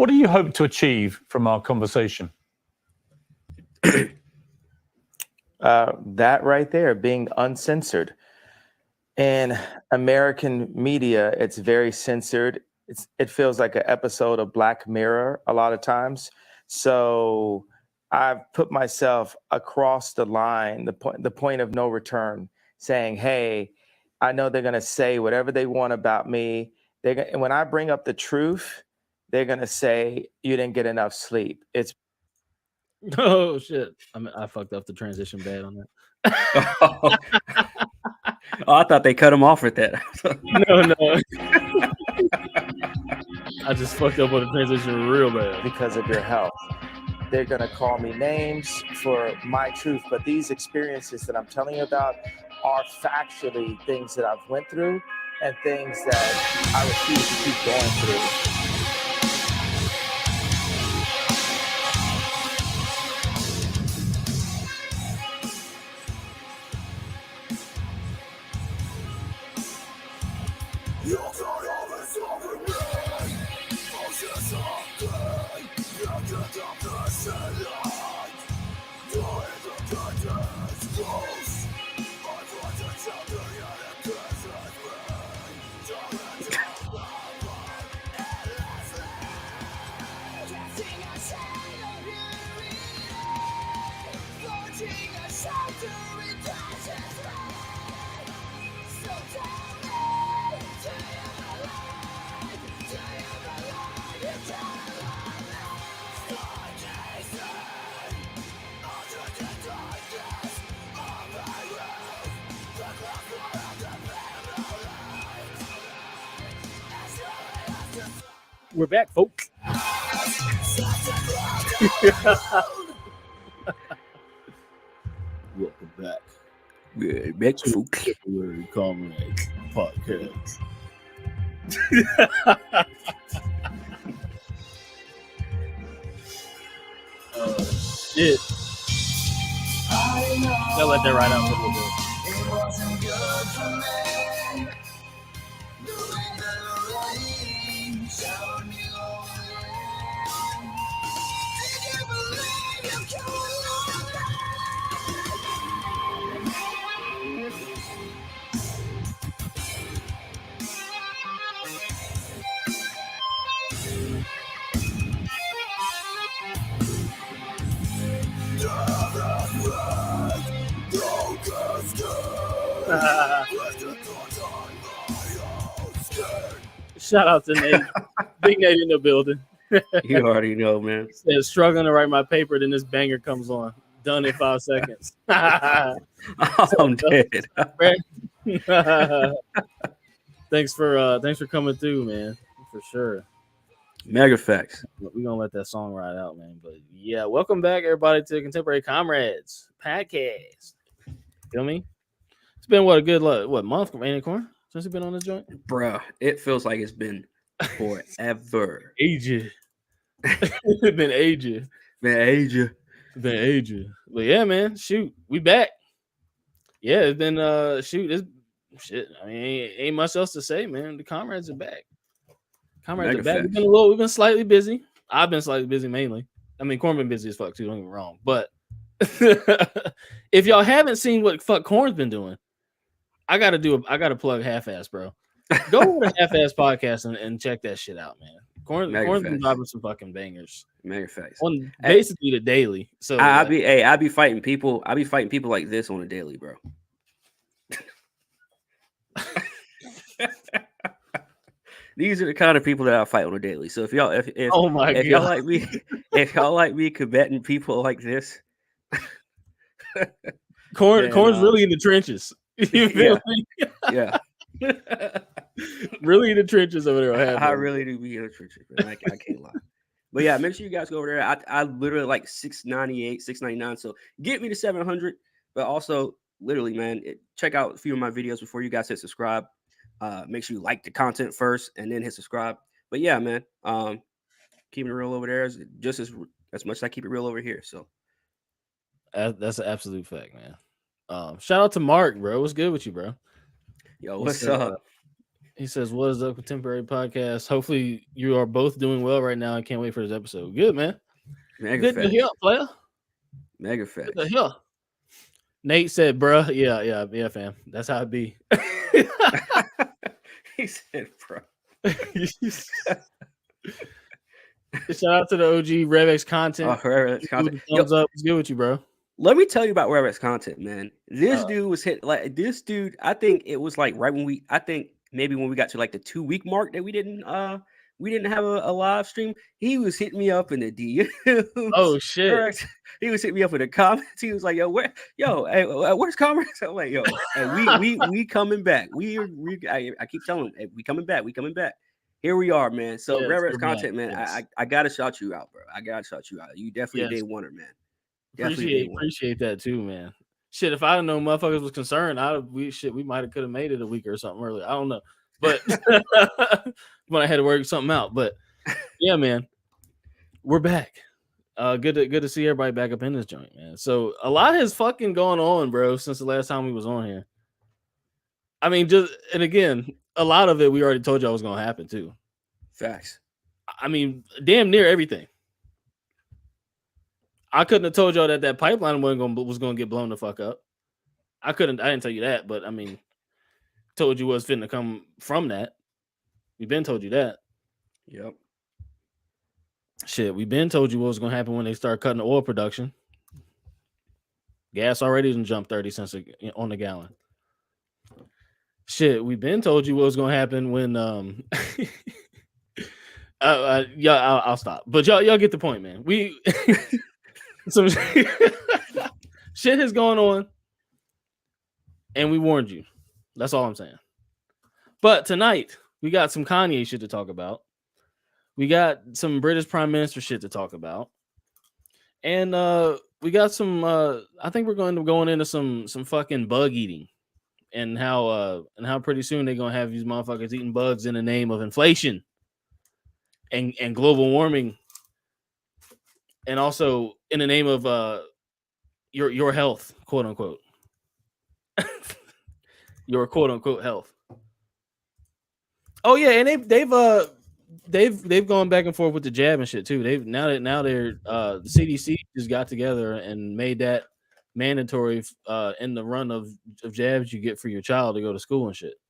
what do you hope to achieve from our conversation? That right there, being uncensored. In American media, it's very censored. It feels like an episode of Black Mirror a lot of times. So I've put myself across the line, the point of no return, saying, "Hey, I know they're going to say whatever they want about me. And when I bring up the truth, they're going to say you didn't get enough sleep." It's Oh shit! I fucked up the transition bad on that. Oh, I thought they cut him off with that. No. I just fucked up on the transition real bad. because of your health. They're going to call me names for my truth, but these experiences that I'm telling you about are factually things that I've went through and things that I refuse to keep going through. We're back, folks. Welcome back. Yeah, back to Temporary Comrades Podcast. Shit. They'll let that ride out for a little bit. Shout out to Nate. Big Nate in the building. You already know, man. Says struggling to write my paper, then this banger comes on. Done in 5 seconds. I'm dead. Thanks for coming through, man. For sure. Mega facts. We're gonna let that song ride out, man. But yeah, welcome back, everybody, to Contemporary Comrades Podcast. Feel me? It's been a good month, Andy Corn, since you've been on this joint? Bruh, it feels like it's been forever. Ages. It's been ages. Been ages. But yeah, man, shoot, we back. Yeah, it's been it's shit. I mean, ain't much else to say, man. The comrades are back. Comrades are back. We've been slightly busy. I've been slightly busy mainly. I mean, Corn been busy as fuck too, don't get me wrong. But if y'all haven't seen what fuck Corn's been doing, I gotta plug Half-Ass, bro. Go over to Half-Ass Podcast and check that shit out, man. Corn's been dropping some fucking bangers. Mega facts. On basically the daily. So I be fighting people. I be fighting people like this on a daily, bro. These are the kind of people that I fight on a daily. So if y'all like me combating people like this, Corn's really in the trenches. You feel me? Yeah. Really in the trenches over there. I really do be in the trenches, man. I can't lie. But yeah, make sure you guys go over there. I literally like 698, 699. So get me to 700. But also, literally, man, check out a few of my videos before you guys hit subscribe. Make sure you like the content first and then hit subscribe. But yeah, man, keeping it real over there is just as much as I keep it real over here. So that's an absolute fact, man. Shout out to Mark, bro. What's good with you, bro? Yo, what's up? He says, "What is up, Contemporary Podcast? Hopefully, you are both doing well right now. I can't wait for this episode. Good, man. Mega Good to facts. hear, player. Mega Good to facts. hear." Nate said, "Bruh, yeah, fam. That's how it be." He said, "Bro." Shout out to the OG RevX content. Oh, RevX content. Thumbs up. It's good with you, bro. Let me tell you about RevX content, man. This dude was hit like this dude. I think it was like right when I think maybe when we got to like the 2-week mark that we didn't have a live stream. He was hitting me up in the DMs. Oh shit. He was hitting me up in the comments. He was like, where's Commerce? I'm like, yo, hey, we coming back. I keep telling him, hey, we coming back. Here we are, man. So Yes, RevX we're content, back. man. Yes. I gotta shout you out, bro. I gotta shout you out. You definitely day oneer, man. Appreciate that too, man. Shit, if I didn't know motherfuckers was concerned, we might have could have made it a week or something earlier. I don't know, but when I had to work something out. But yeah, man, we're back. Good to see everybody back up in this joint, man. So a lot has fucking gone on, bro, since the last time we was on here. I mean, and again, a lot of it we already told y'all was gonna happen too. Facts. I mean, damn near everything. I couldn't have told y'all that pipeline was gonna get blown the fuck up. I didn't tell you that, but I mean, told you what's finna come from that. We've been told you that. Yep. Shit, we've been told you what was gonna happen when they start cutting the oil production. Gas already didn't jump 30 cents on the gallon. Shit, we've been told you what was gonna happen when I'll stop. But y'all get the point, man. We some shit has gone on, and we warned you. That's all I'm saying. But tonight we got some Kanye shit to talk about. We got some British Prime Minister shit to talk about, and we got some. I think we're going into some fucking bug eating, and how pretty soon they're gonna have these motherfuckers eating bugs in the name of inflation and global warming, and also in the name of your health, quote unquote, your quote unquote health. Oh yeah, and they've gone back and forth with the jab and shit too. Now they're the CDC just got together and made that mandatory in the run of jabs you get for your child to go to school and shit.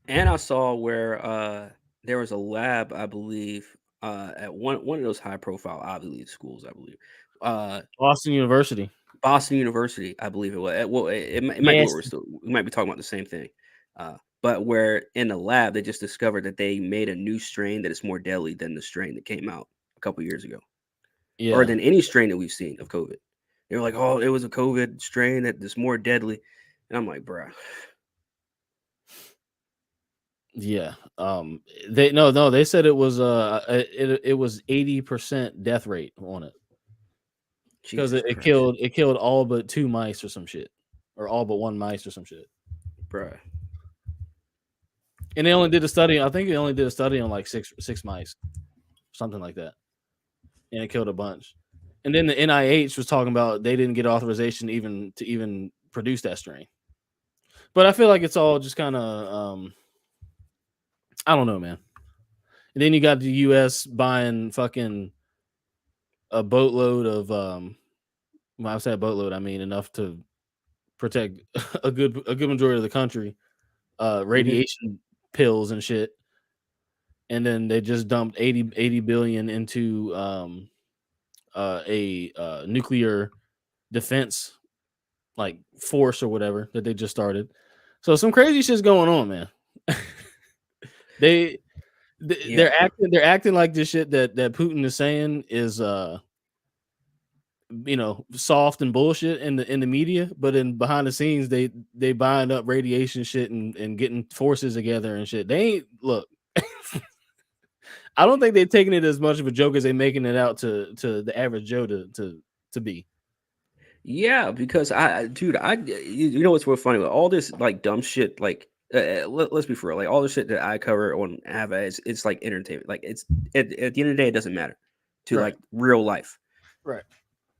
And I saw where there was a lab, I believe, at one of those high profile Ivy League schools, I believe. Boston University, I believe it was. Well, it might be we might be talking about the same thing. But where in the lab they just discovered that they made a new strain that is more deadly than the strain that came out a couple years ago, or than any strain that we've seen of COVID. They were like, "Oh, it was a COVID strain that's more deadly," and I'm like, "Bruh." Yeah. They said it was it was 80% death rate on it because it killed all but 2 mice or some shit, or all but 1 mice or some shit, bruh. And they only did a study. I think they only did a study on like six mice, something like that, and it killed a bunch. And then the NIH was talking about they didn't get authorization to even produce that strain. But I feel like it's all just kind of I don't know, man. And then you got the U.S. buying fucking a boatload of when I say a boatload, I mean enough to protect a good majority of the country, radiation pills and shit. And then they just dumped 80 billion into a nuclear defense like force or whatever that they just started. So some crazy shit's going on, man. They're acting like this shit that Putin is saying is soft and bullshit in the media, but in behind the scenes they buying up radiation shit and getting forces together and shit. They ain't look. I don't think they're taking it as much of a joke as they making it out to the average Joe to be. Yeah, because you know what's real funny with all this like dumb shit, like let's be for real, like all the shit that I cover on Ava it's like entertainment, like it's at the end of the day it doesn't matter to like real life, right?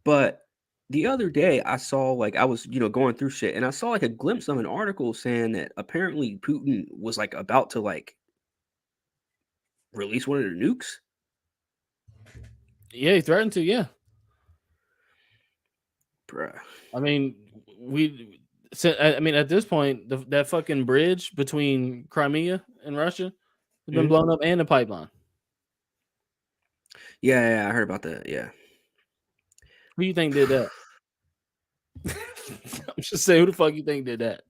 But the other day I saw like I was going through shit and I saw like a glimpse of an article saying that apparently Putin was like about to like release one of the nukes. Yeah, he threatened to. Yeah, Bruh. I mean, at this point, that fucking bridge between Crimea and Russia has been blown up, and the pipeline. Yeah, I heard about that. Yeah. Who do you think did that? I'm just saying, who the fuck you think did that?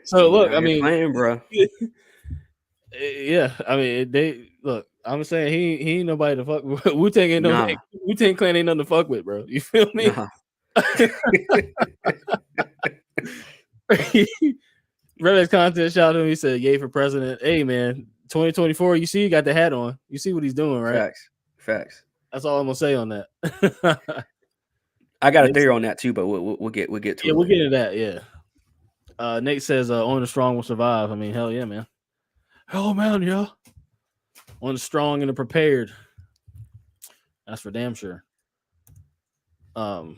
So look, I mean, playing, bro. Yeah, I mean, they look. I'm saying he ain't nobody to fuck with. Wu-Tang ain't no Wu-Tang Clan ain't nothing to fuck with, bro. You feel me? Nah. Red's content shout out to him. He said, "Yay for president." Hey man, 2024. You see, he got the hat on. You see what he's doing, right? Facts. That's all I'm gonna say on that. I got a theory on that too, but we'll get to it. Yeah, we'll get into that. Yeah. Nate says, "Only the strong will survive." I mean, hell yeah, man. Hell man, yeah. Only the strong and the prepared. That's for damn sure. Shout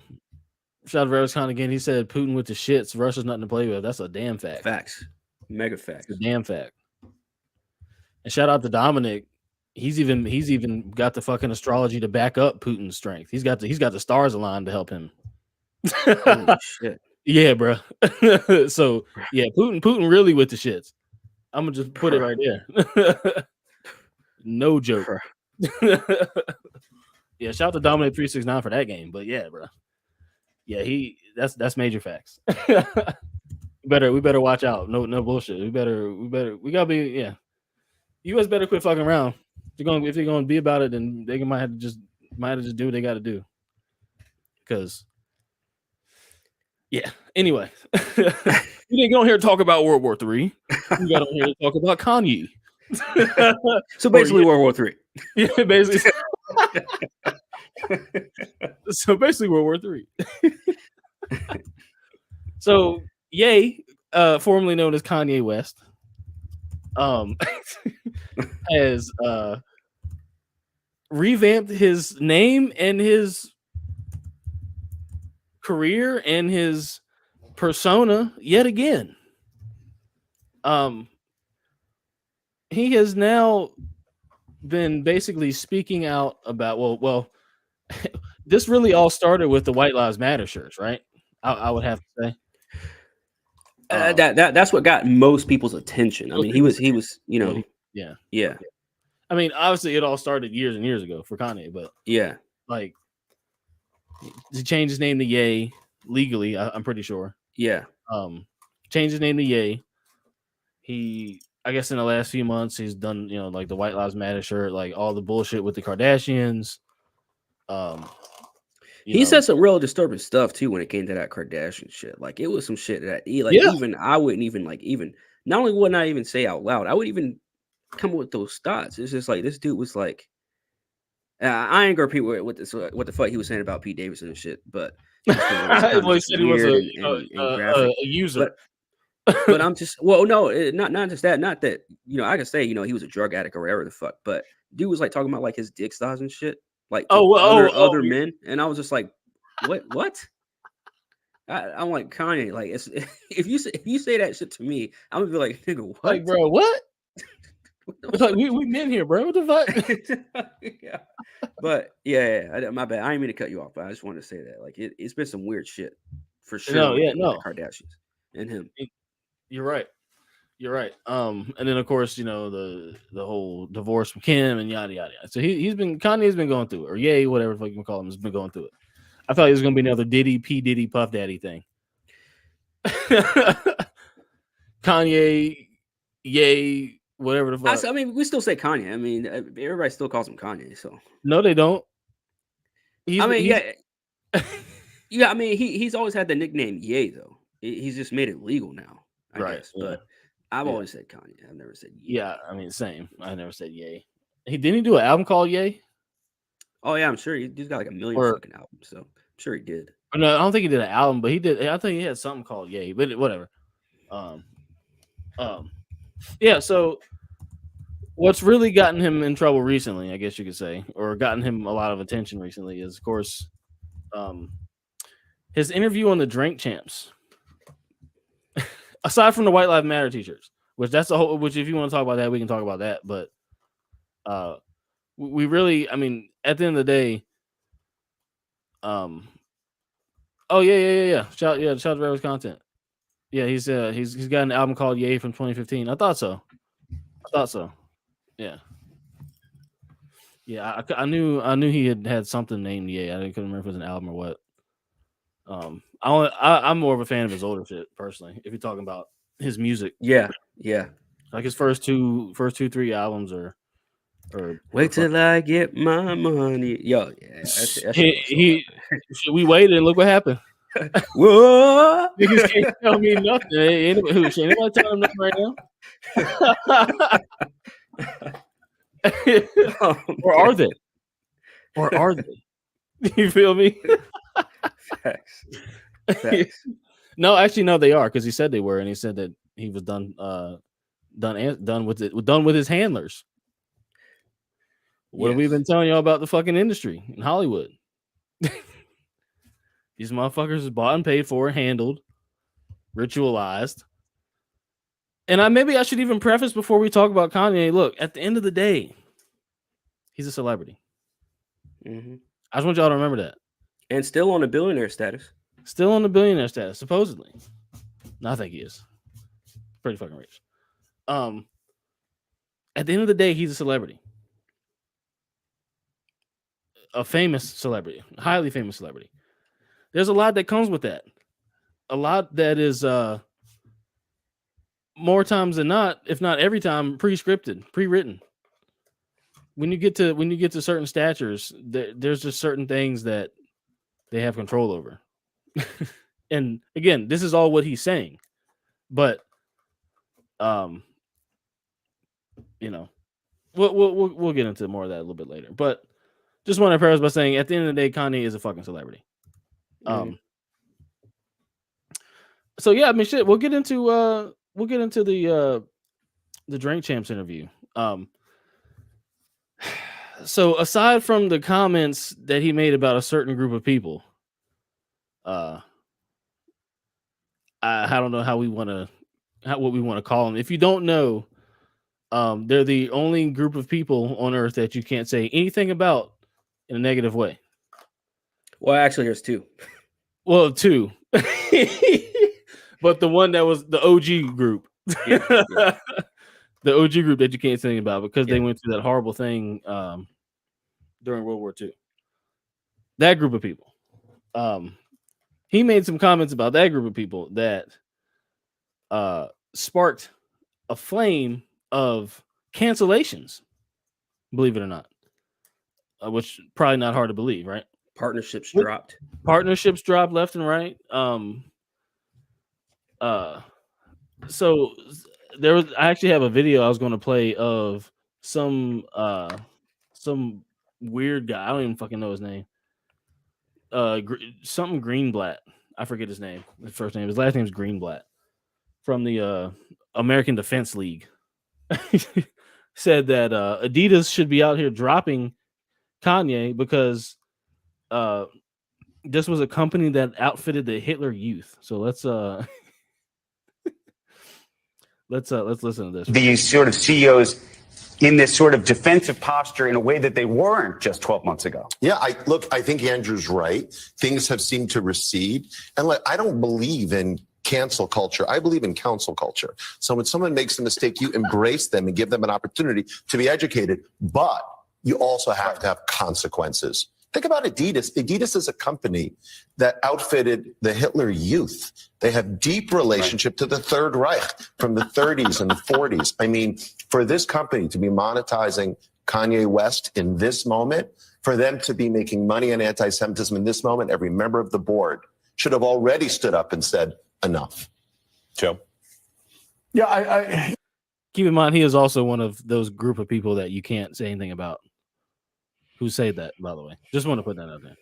out to Roscon again. He said Putin with the shits. Russia's nothing to play with. That's a damn fact. Facts. Mega facts. It's a damn fact. And shout out to Dominic. He's even got the fucking astrology to back up Putin's strength. He's got the stars aligned to help him. Holy shit. Yeah, bro. So yeah, Putin really with the shits. I'm gonna just put it right there. No joke. Yeah, shout out to Dominic 369 for that game. But yeah, bro. Yeah, that's major facts. we better watch out. No bullshit. We gotta be, yeah. US better quit fucking around. If they're gonna be about it, then they might have to just do what they gotta do. Because yeah. Anyway. We didn't get on here to talk about World War III. We got on here to talk about Kanye. So basically World War III. Yeah, basically. So basically World War III. So Ye, formerly known as Kanye West, has revamped his name and his career and his persona yet again. He has now been basically speaking out about well this really all started with the White Lives Matter shirts, right? I would have to say that's what got most people's attention. I mean, he was yeah. I mean, obviously it all started years and years ago for Kanye, but yeah, like he changed his name to Ye legally. I'm pretty sure. Yeah. Changed his name to Ye. He, I guess, in the last few months, he's done, like the White Lives Matter shirt, like all the bullshit with the Kardashians. He said some real disturbing stuff too when it came to that Kardashian shit. Like it was some shit that even I wouldn't even not only would I even say out loud, I would even come up with those thoughts. It's just like this dude was like, I ain't gonna repeat what the fuck he was saying about Pete Davidson and shit, but he said he was a user. But I'm just not just that, not that I can say he was a drug addict or whatever the fuck, but dude was like talking about like his dick size and shit, like other men, and I was just like, what? I'm like, Kanye, like if you say that shit to me, I'm gonna be like, nigga, what? Like, bro, what? It's like we men here, bro. What the fuck? Yeah. But yeah, my bad. I didn't mean to cut you off, but I just wanted to say that. Like it's been some weird shit for sure. No. The Kardashians and him. You're right. And then of course, the whole divorce from Kim and yada yada yada. So Kanye's been going through it, or Ye, whatever the fuck you can call him, has been going through it. I thought he was gonna be another P Diddy Puff Daddy thing. Kanye, Ye, whatever the fuck. I mean, we still say Kanye. I mean, everybody still calls him Kanye. So no, they don't. Yeah. I mean, he's always had the nickname Ye though. He's just made it legal now, I guess. Yeah. But I've always said Kanye. I've never said Ye. Yeah, I mean, same. I never said Ye. Didn't he do an album called Ye? Oh yeah, I'm sure he's got like a million fucking albums. So I'm sure he did. No, I don't think he did an album, but he did. I think he had something called Ye, but whatever. Yeah. So what's really gotten him in trouble recently, I guess you could say, or gotten him a lot of attention recently, is of course his interview on the Drink Champs. Aside from the White Lives Matter t-shirts, which that's a whole. Which if you want to talk about that, we can talk about that. But we really, I mean, at the end of the day, oh yeah. Shout to Rebel's content. Yeah, he's got an album called Yay from 2015. I thought so. Yeah. Yeah, I knew he had something named Yay. I couldn't remember if it was an album or what. I'm more of a fan of his older shit personally. If you're talking about his music, yeah, like his first 3 albums or wait till I get my money, yo. Yeah, that's we waited and look what happened. Whoa, Niggas can't tell me nothing. Anybody telling them nothing right now? Or are they? You feel me? Facts. No, actually, no, they are, because he said they were, and he said that he was done with his handlers. What have we been telling y'all about the fucking industry in Hollywood? These motherfuckers is bought and paid for, handled, ritualized. And maybe I should even preface before we talk about Kanye. Look, at the end of the day, he's a celebrity. Mm-hmm. I just want y'all to remember that. And still on a billionaire status. Supposedly. No, I think he is. Pretty fucking rich. At the end of the day, he's a celebrity. A famous celebrity. Highly famous celebrity. There's a lot that comes with that. A lot that is more times than not, if not every time, pre-scripted, pre-written. When you get to certain statures, there's just certain things that they have control over. And again, this is all what he's saying, but you know, we'll get into more of that a little bit later. But just want to preface by saying, at the end of the day, Kanye is a fucking celebrity. So yeah, I mean, shit. We'll get into the Drink Champs interview. So aside from the comments that he made about a certain group of people, I don't know what we want to call them. If you don't know, they're the only group of people on earth that you can't say anything about in a negative way. Well, actually, there's 2. Well, 2. But the one that was the OG group. Yeah. The OG group that you can't say anything about because they went through that horrible thing during World War II. That group of people. He made some comments about that group of people that sparked a flame of cancellations, believe it or not, which probably not hard to believe, right? Partnerships dropped left and right. So I actually have a video I was going to play of some weird guy. I don't even fucking know his name. Something Greenblatt. I forget his name. His first name. His last name is Greenblatt. From the American Defense League. Said that Adidas should be out here dropping Kanye because this was a company that outfitted the Hitler Youth. So let's listen to this. These sort of CEOs in this sort of defensive posture in a way that they weren't just 12 months ago. Yeah, I think Andrew's right. Things have seemed to recede. And I don't believe in cancel culture. I believe in counsel culture. So when someone makes a mistake, you embrace them and give them an opportunity to be educated. But you also have to have consequences. Think about Adidas. Adidas is a company that outfitted the Hitler Youth. They have deep relationship to the Third Reich from the 30s and the 40s. I mean, for this company to be monetizing Kanye West in this moment, for them to be making money on anti-Semitism in this moment, every member of the board should have already stood up and said, enough. Joe? Yeah, I keep in mind, he is also one of those group of people that you can't say anything about. Who say that, by the way? Just want to put that out there.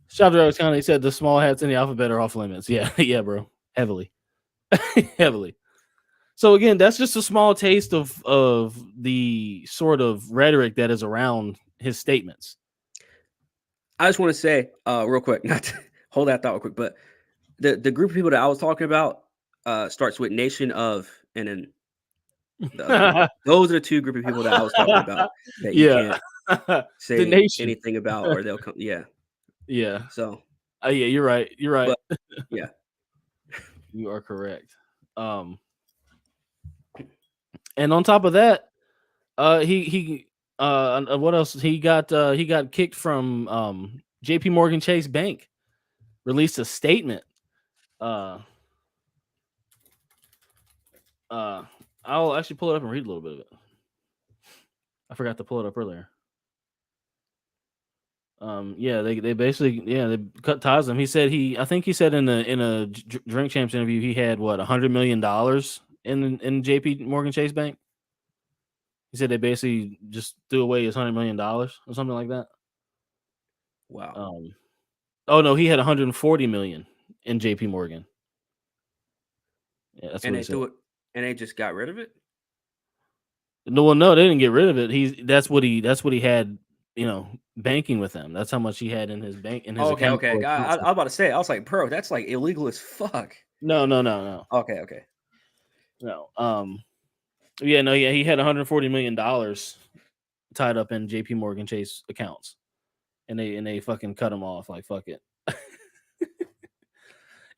Shout out to Kanye. He said the small hats in the alphabet are off limits. Yeah, yeah, bro. Heavily. Heavily. So again, that's just a small taste of the sort of rhetoric that is around his statements. I just want to say real quick, not to hold that thought real quick, but the group of people that I was talking about starts with nation of and then the other group. Those are the two group of people that I was talking about that you Yeah. can't The say nation. anything about or they'll come. Yeah. Yeah. So Yeah, you're right. You're right. but yeah. You are correct. And on top of that, he what else? He got kicked from JP Morgan Chase Bank. Released a statement. I'll actually pull it up and read a little bit of it. I forgot to pull it up earlier. Yeah, they basically they cut ties with him. He said I think he said in a Drink Champs interview he had what $100 million in JP Morgan Chase Bank. He said they basically just threw away his $100 million or something like that. Wow. Oh no, he had 140 million in JP Morgan. Yeah, that's And what they he said. threw it and they just got rid of it. No, they didn't get rid of it. That's what he had, banking with them. That's how much he had in his bank in his Okay, account. okay. I was about to say, I was like, bro, that's like illegal as fuck. No. Okay. No. Yeah, he had 140 million dollars tied up in JP Morgan Chase accounts. And they fucking cut him off like fuck it.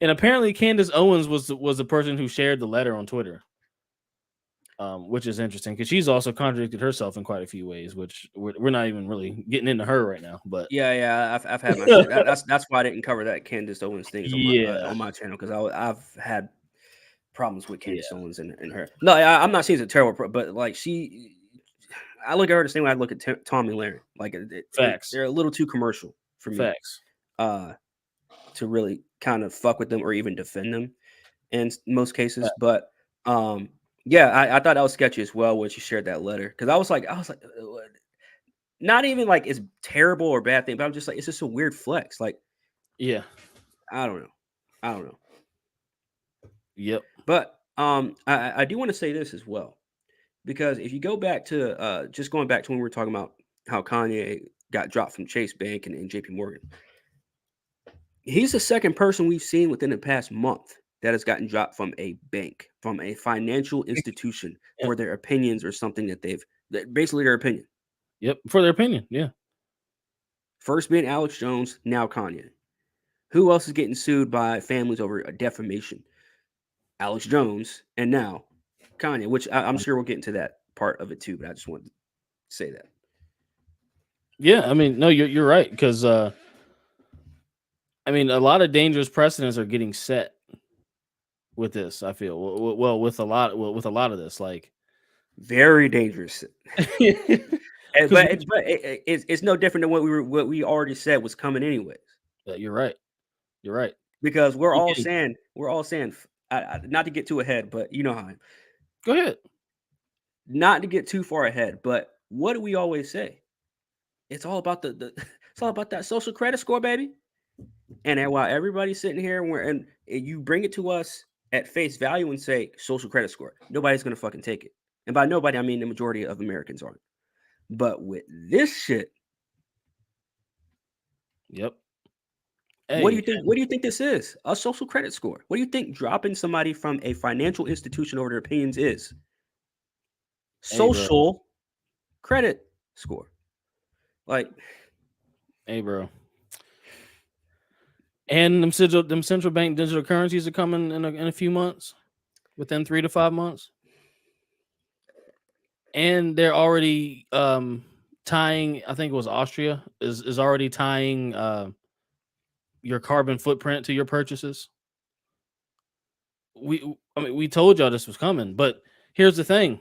And apparently Candace Owens was the person who shared the letter on Twitter. Which is interesting because she's also contradicted herself in quite a few ways, which we're not even really getting into her right now. But Yeah, I've had my shit. That's why I didn't cover that Candace Owens thing Yeah. on my channel because I've had problems with Candace Owens and her. No, I'm not saying it's a terrible, but like I look at her the same way I look at Tom and Larry. Like Facts. they're a little too commercial for me. Facts. To really kind of fuck with them or even defend them in most cases. But yeah, I thought that was sketchy as well when she shared that letter because I was like, not even like it's terrible or bad thing, but I'm just like, it's just a weird flex. Like, yeah, I don't know. Yep. But I do want to say this as well because if you go back to just going back to when we were talking about how Kanye got dropped from Chase Bank and JP Morgan. He's the second person we've seen within the past month that has gotten dropped from a bank, from a financial institution for their opinions or something that basically their opinion. Yep, for their opinion, yeah. First being Alex Jones, now Kanye. Who else is getting sued by families over a defamation? Alex Jones, and now Kanye, which I'm sure we'll get into that part of it too, but I just wanted to say that. Yeah, I mean, no, you're right because I mean, a lot of dangerous precedents are getting set with this. I feel well with a lot of this, like very dangerous. But it's no different than what we already said was coming anyways. You're right. You're right. Because we're all saying, not to get too ahead, but you know how I am. Go ahead. Not to get too far ahead, but what do we always say? It's all about it's all about that social credit score, baby. And then while everybody's sitting here and you bring it to us at face value and say social credit score, nobody's gonna fucking take it. And by nobody, I mean the majority of Americans aren't. But with this shit, yep. Hey, what do you think? What do you think this is? A social credit score. What do you think dropping somebody from a financial institution over their opinions is? Social credit score. Like, hey, bro. And them central bank digital currencies are coming in a few months, within 3 to 5 months. And they're already tying, I think it was Austria, is already tying your carbon footprint to your purchases. We told y'all this was coming, but here's the thing.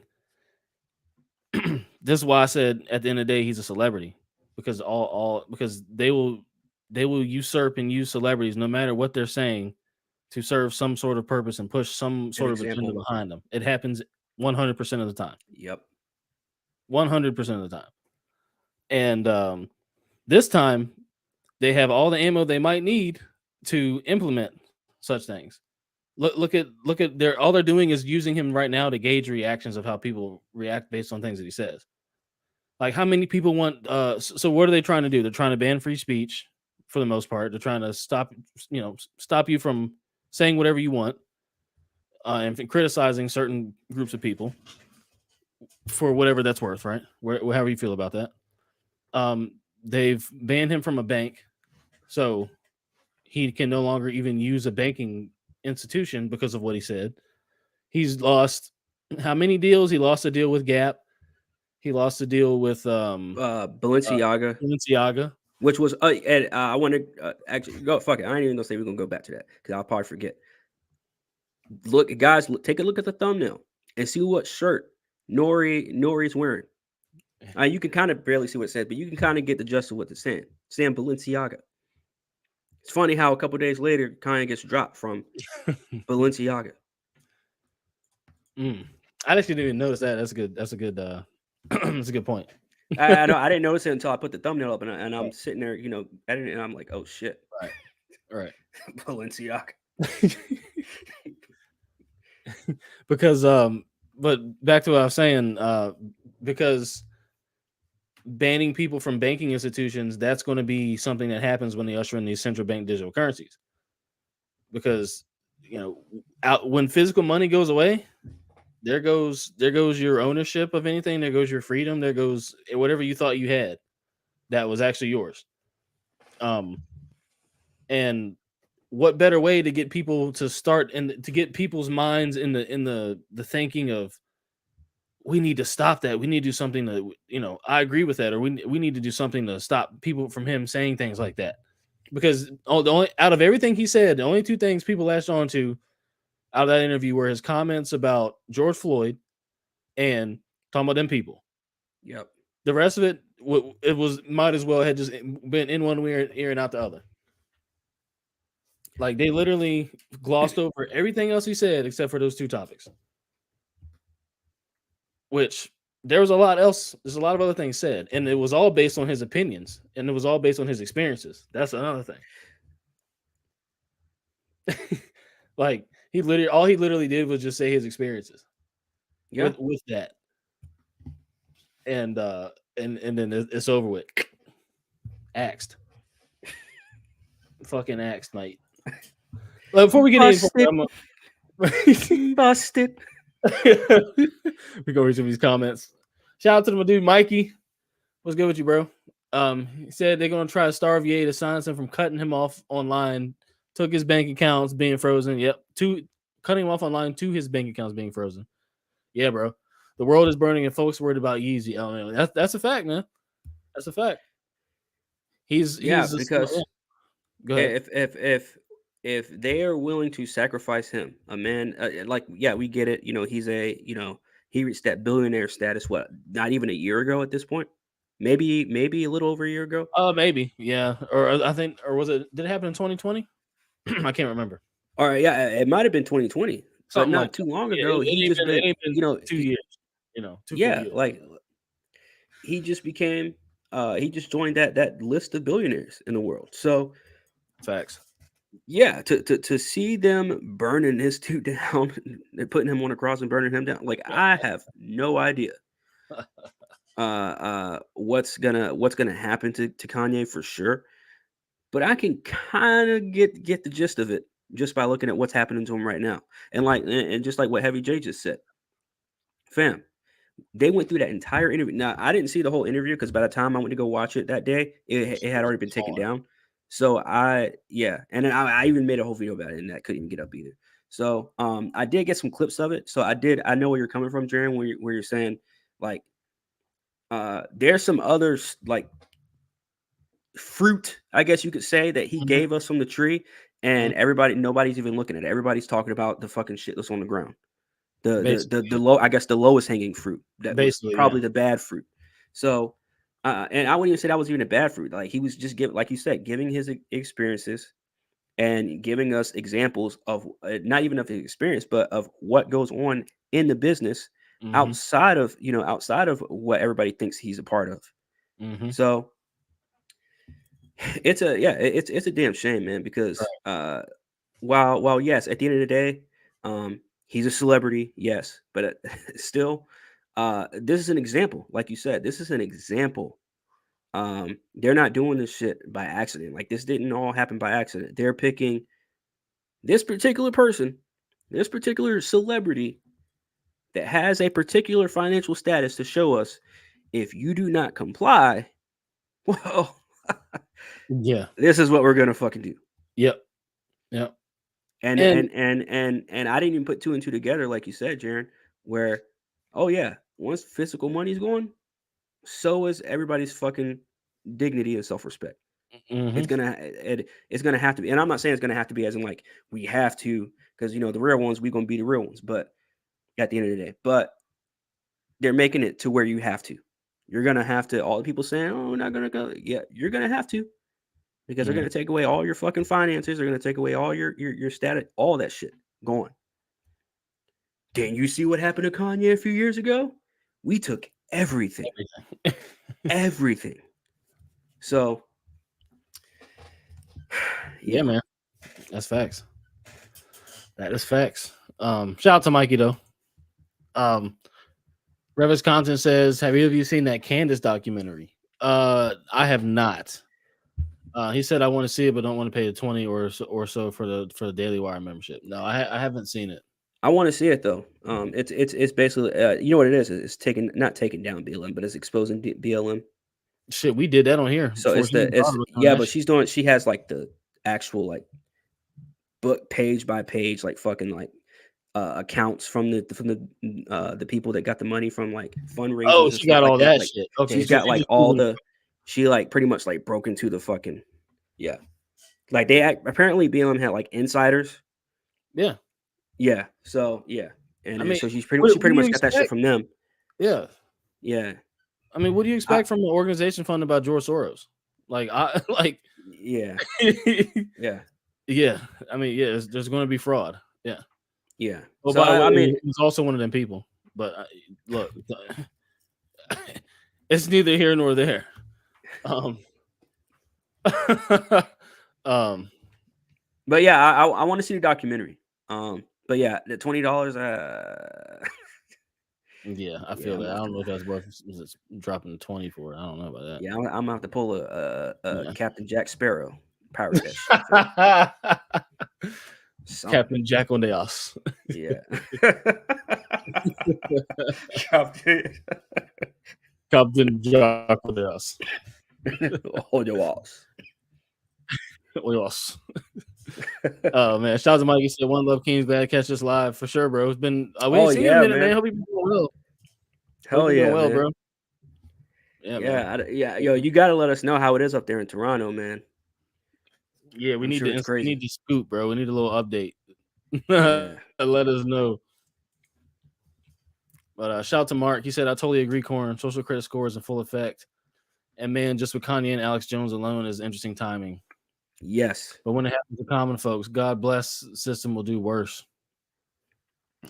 This is why I said at the end of the day he's a celebrity, because because they will usurp and use celebrities no matter what they're saying to serve some sort of purpose and push some sort of agenda behind them. It happens 100% of the time. Yep. 100% of the time. And this time they have all the ammo they might need to implement such things. Look at all they're doing is using him right now to gauge reactions of how people react based on things that he says. Like how many people want so what are they trying to do? They're trying to ban free speech. for the most part. They're trying to stop you from saying whatever you want and criticizing certain groups of people for whatever that's worth, right? However you feel about that. They've banned him from a bank, so he can no longer even use a banking institution because of what he said. He's lost how many deals? He lost a deal with Gap. He lost a deal with Balenciaga, which was and I want to actually go. Fuck it, I ain't even gonna say we're gonna go back to that because I'll probably forget. Look, guys, take a look at the thumbnail and see what shirt Nori's wearing. You can kind of barely see what it says, but you can kind of get the gist of what it's saying. Saying Balenciaga. It's funny how a couple days later, Kanye gets dropped from Balenciaga. I actually didn't even notice that. That's good. That's a good. That's a good point. I know. I didn't notice it until I put the thumbnail up, and I'm sitting there, editing, and I'm like, oh shit, right, Balenciaga. Because but back to what I was saying, because banning people from banking institutions, that's going to be something that happens when they usher in these central bank digital currencies. Because when physical money goes away, there goes your ownership of anything. There goes your freedom. There goes whatever you thought you had that was actually yours. And what better way to get people to start and to get people's minds in the thinking of, we need to stop that. We need to do something that, I agree with that, or we need to do something to stop people from him saying things like that. Because out of everything he said, the only two things people latched on to out of that interview were his comments about George Floyd and talking about them people. Yep. The rest of it might as well had just been in one ear and out the other. Like, they literally glossed over everything else he said except for those two topics. Which there's a lot of other things said, and it was all based on his opinions, and it was all based on his experiences. That's another thing. Like, he literally did was just say his experiences. Yeah. With that. And then it's over with. Axed. Fucking axed, mate. Well, before we get in, busted. We go read some of these comments. Shout out to my dude Mikey. What's good with you, bro? He said they're gonna try to starve Ye to silence him from cutting him off online. Took his bank accounts being frozen. Yep, cutting him off online to his bank accounts being frozen. Yeah, bro. The world is burning and folks worried about Yeezy. Oh man, that's a fact, man. That's a fact. He's because go ahead. If they are willing to sacrifice him, a man we get it. He's he reached that billionaire status. What? Not even a year ago at this point. Maybe a little over a year ago. Maybe, yeah. Or I think, or was it? Did it happen in 2020? I can't remember. All right, yeah, it might have been 2020, but not too long ago. He just been 2 years. 2 full years. Like he just became. He just joined that list of billionaires in the world. So, facts. Yeah, to see them burning his dude down, and putting him on a cross and burning him down, like I have no idea. What's gonna happen to Kanye for sure, but I can kind of get the gist of it just by looking at what's happening to him right now, and just like what Heavy J just said, fam. They went through that entire interview. Now, I didn't see the whole interview because by the time I went to go watch it that day, it had already been taken down. So and then I even made a whole video about it, and that couldn't even get up either. So I did get some clips of it. So I know where you're coming from, Jaren, where you're saying like there's some others like fruit, I guess you could say, that he gave us from the tree, and nobody's even looking at it. Everybody's talking about the fucking shit that's on the ground. The low, I guess the lowest hanging fruit. That basically probably the bad fruit. So, and I wouldn't even say that was even a bad fruit. Like he was just like you said, giving his experiences and giving us examples of not even of his experience, but of what goes on in the business outside of what everybody thinks he's a part of. So it's a damn shame, man, because while yes, at the end of the day, he's a celebrity, yes, but still, this is an example. Like you said, this is an example They're not doing this shit by accident. Like, this didn't all happen by accident. They're picking this particular person, this particular celebrity that has a particular financial status to show us, if you do not comply, well, Yeah. this is what we're gonna fucking do. Yep. Yep. And I didn't even put two and two together, like you said, Jaron, where, oh yeah, once physical money's going, so is everybody's fucking dignity and self-respect. Mhm. It's gonna have to be, and I'm not saying it's gonna have to be as in like we have to, because the real ones, we're gonna be the real ones, but at the end of the day, but they're making it to where you have to. You're gonna have to. All the people saying, "Oh, we're not gonna go," yeah, you're gonna have to, because they're gonna take away all your fucking finances. They're gonna take away all your status, all that shit going. Didn't you see what happened to Kanye a few years ago? We took everything. Everything. So, yeah, man, that's facts. That is facts. Shout out to Mikey though. Revis Compton says, "Have either of you seen that Candace documentary?" I have not. He said, "I want to see it, but don't want to pay the 20 or so for the Daily Wire membership." No, I haven't seen it. I want to see it though. It's basically you know what it is. It's not taking down BLM, but it's exposing BLM. Shit, we did that on here. So but she has like the actual like book page by page, like fucking like accounts from the people that got the money from like fundraisers. Oh, she got all that shit. Okay, she's got like all the. She like pretty much like broke into the fucking like apparently BLM had like insiders. Yeah. So yeah, and I mean, so she pretty much got that shit from them. Yeah. I mean, what do you expect from an organization funded by George Soros? Like yeah. Yeah. I mean, yeah, there's going to be fraud. Yeah. Well, so I mean, he's also one of them people. But look, it's neither here nor there. But yeah, I want to see the documentary. But yeah, the $20. Yeah, I feel that. I don't know if that's worth dropping 20 for it. I don't know about that. Yeah, I'm gonna have to pull a Captain Jack Sparrow pirate that shit. Captain Jack on the ass. Yeah. Captain Jack on the ass. Hold your ass. Oh man, shout out to Mike. He said, "One Love Kings, glad to catch us live for sure, bro. It's been we ain't seen a minute, man. Hope you doing well. Hell yeah, well, man. Bro. Yeah. Yo, you gotta let us know how it is up there in Toronto, man. Yeah, we need to scoop, bro. We need a little update. Yeah. Let us know. But shout out to Mark. He said, "I totally agree, Corn. Social credit score is in full effect, and man, just with Kanye and Alex Jones alone is interesting timing." Yes. But when it happens to common folks, God bless, system will do worse.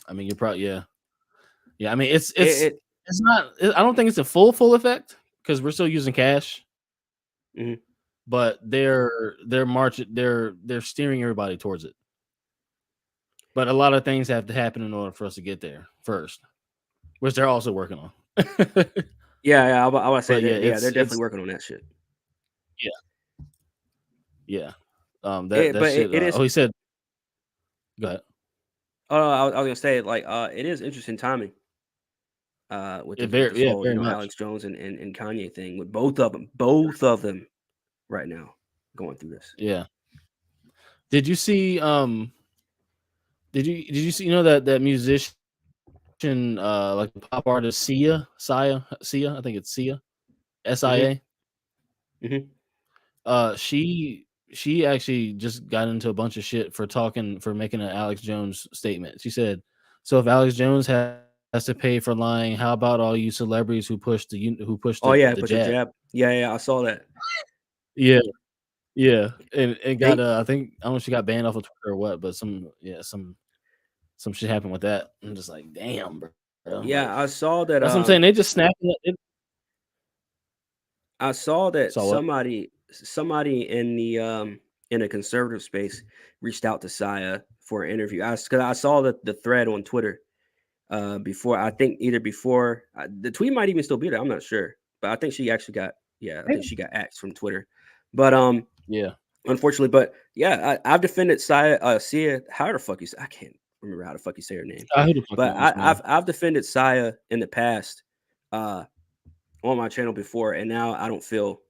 I mean, you're probably yeah. I mean, it's not. I don't think it's a full effect because we're still using cash. Mm-hmm. But they're marching. They're steering everybody towards it. But a lot of things have to happen in order for us to get there first, which they're also working on. Yeah. I want to say that. Yeah, they're definitely working on that shit. Yeah. It is. Oh, he said. Go ahead. Oh, I was gonna say like it is interesting timing. With the whole Alex Jones and Kanye thing with both of them right now going through this. Yeah. Did you see? Did you see? That musician, like pop artist Sia. I think it's Sia. SIA. Mm-hmm. She actually just got into a bunch of shit for making an Alex Jones statement. She said, "So if Alex Jones has to pay for lying, how about all you celebrities who pushed the jab?" Yeah, I saw that. Yeah, and got I think I don't know if she got banned off of Twitter or what, but some shit happened with that. I'm just like, damn, bro. Yeah, like, I saw that. That's what I'm saying. They just snapped it. I saw that somebody in the in a conservative space reached out to Sia for an interview. Because I saw the thread on Twitter before. I think the tweet might even still be there. I'm not sure, but I think she actually got Yeah, I think she got axed from Twitter. But Yeah. unfortunately, but yeah, I've defended Sia. How the fuck you say? I can't remember how the fuck you say her name. Who the fuck But knows, man? I've defended Sia in the past on my channel before, and now I don't feel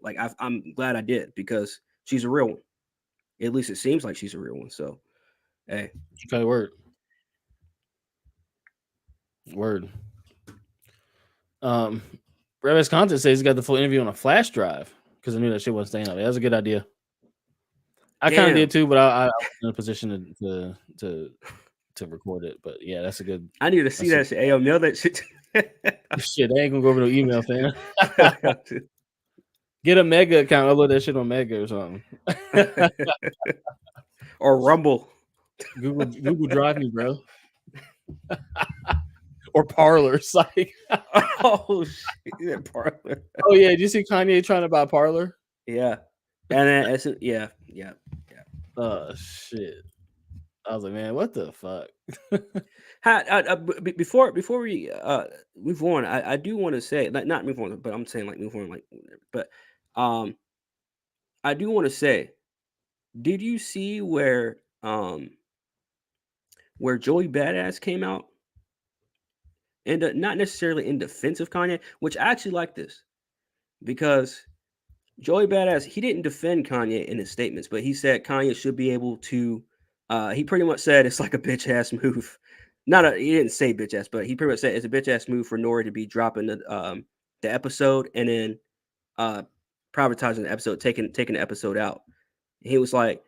like I'm glad I did, because she's a real one. At least it seems like she's a real one. So, hey, Okay, word. Revis Content says he's got the full interview on a flash drive because I knew that shit wasn't staying up. That was a good idea. I kind of did too, but I was in a position to record it. But yeah, that's a good. I need to see that shit. Hey, yo, mail that shit. Shit, they ain't gonna go over no email, fam. Get a Mega account, upload that shit on Mega or something. Or Rumble. Google Drive me, bro. Or Parlor. Like, oh shit, Parlor. Oh yeah, did you see Kanye trying to buy Parlor? Yeah, and then yeah. Oh shit! I was like, man, what the fuck? Before we move on, I do want to say, like, not move on, but I'm saying like move on, like, but I do want to say, did you see where Joey Badass came out, and not necessarily in defense of Kanye, which I actually like this, because Joey Badass, he didn't defend Kanye in his statements, but he said Kanye should be able to. He pretty much said it's like a bitch ass move. He didn't say bitch ass, but he pretty much said it's a bitch ass move for Nori to be dropping the episode and then privatizing the episode, taking the episode out. He was like,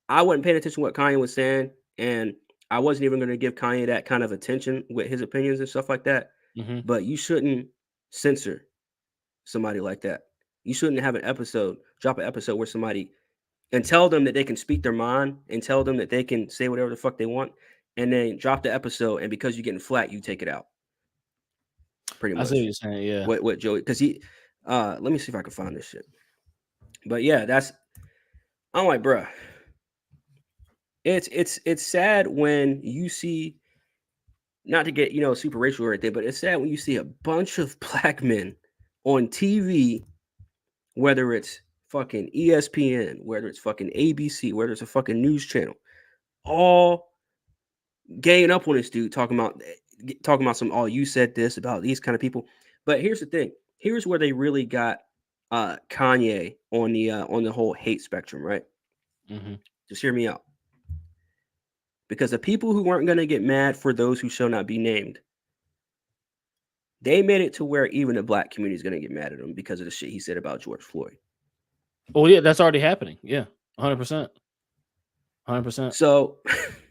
I wasn't paying attention to what Kanye was saying, and I wasn't even going to give Kanye that kind of attention with his opinions and stuff like that. Mm-hmm. But you shouldn't censor somebody like that. You shouldn't have drop an episode where somebody, and tell them that they can speak their mind and tell them that they can say whatever the fuck they want, and then drop the episode, and because you're getting flat, you take it out. Pretty much. I see what you're saying, yeah. What Joey, because he, let me see if I can find this shit. But yeah, I'm like, bruh, it's sad when you see, not to get, super racial or anything, but it's sad when you see a bunch of black men on TV, whether it's fucking ESPN, whether it's fucking ABC, whether it's a fucking news channel, all ganging up on this dude, talking about some, oh, you said this about these kind of people. But here's the thing. Here's where they really got Kanye on the whole hate spectrum, right? Mm-hmm. Just hear me out. Because the people who weren't going to get mad for those who shall not be named, they made it to where even the black community is going to get mad at him because of the shit he said about George Floyd. Oh yeah, that's already happening. Yeah, 100%. 100%. So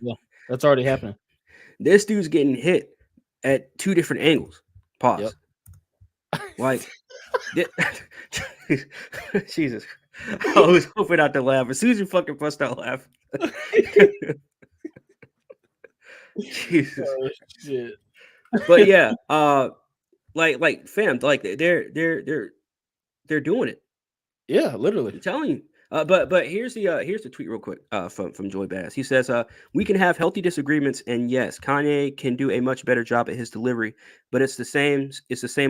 yeah, that's already happening. This dude's getting hit at two different angles. Pause. Yep. Like, Jesus. I was hoping not to laugh. As soon as you fucking bust out laughing. Jesus. Oh, shit. But yeah, like fam, like they're doing it. Yeah, literally. I'm telling you. But here's the tweet real quick from Joey Bass. He says, we can have healthy disagreements, and yes, Kanye can do a much better job at his delivery, but it's the same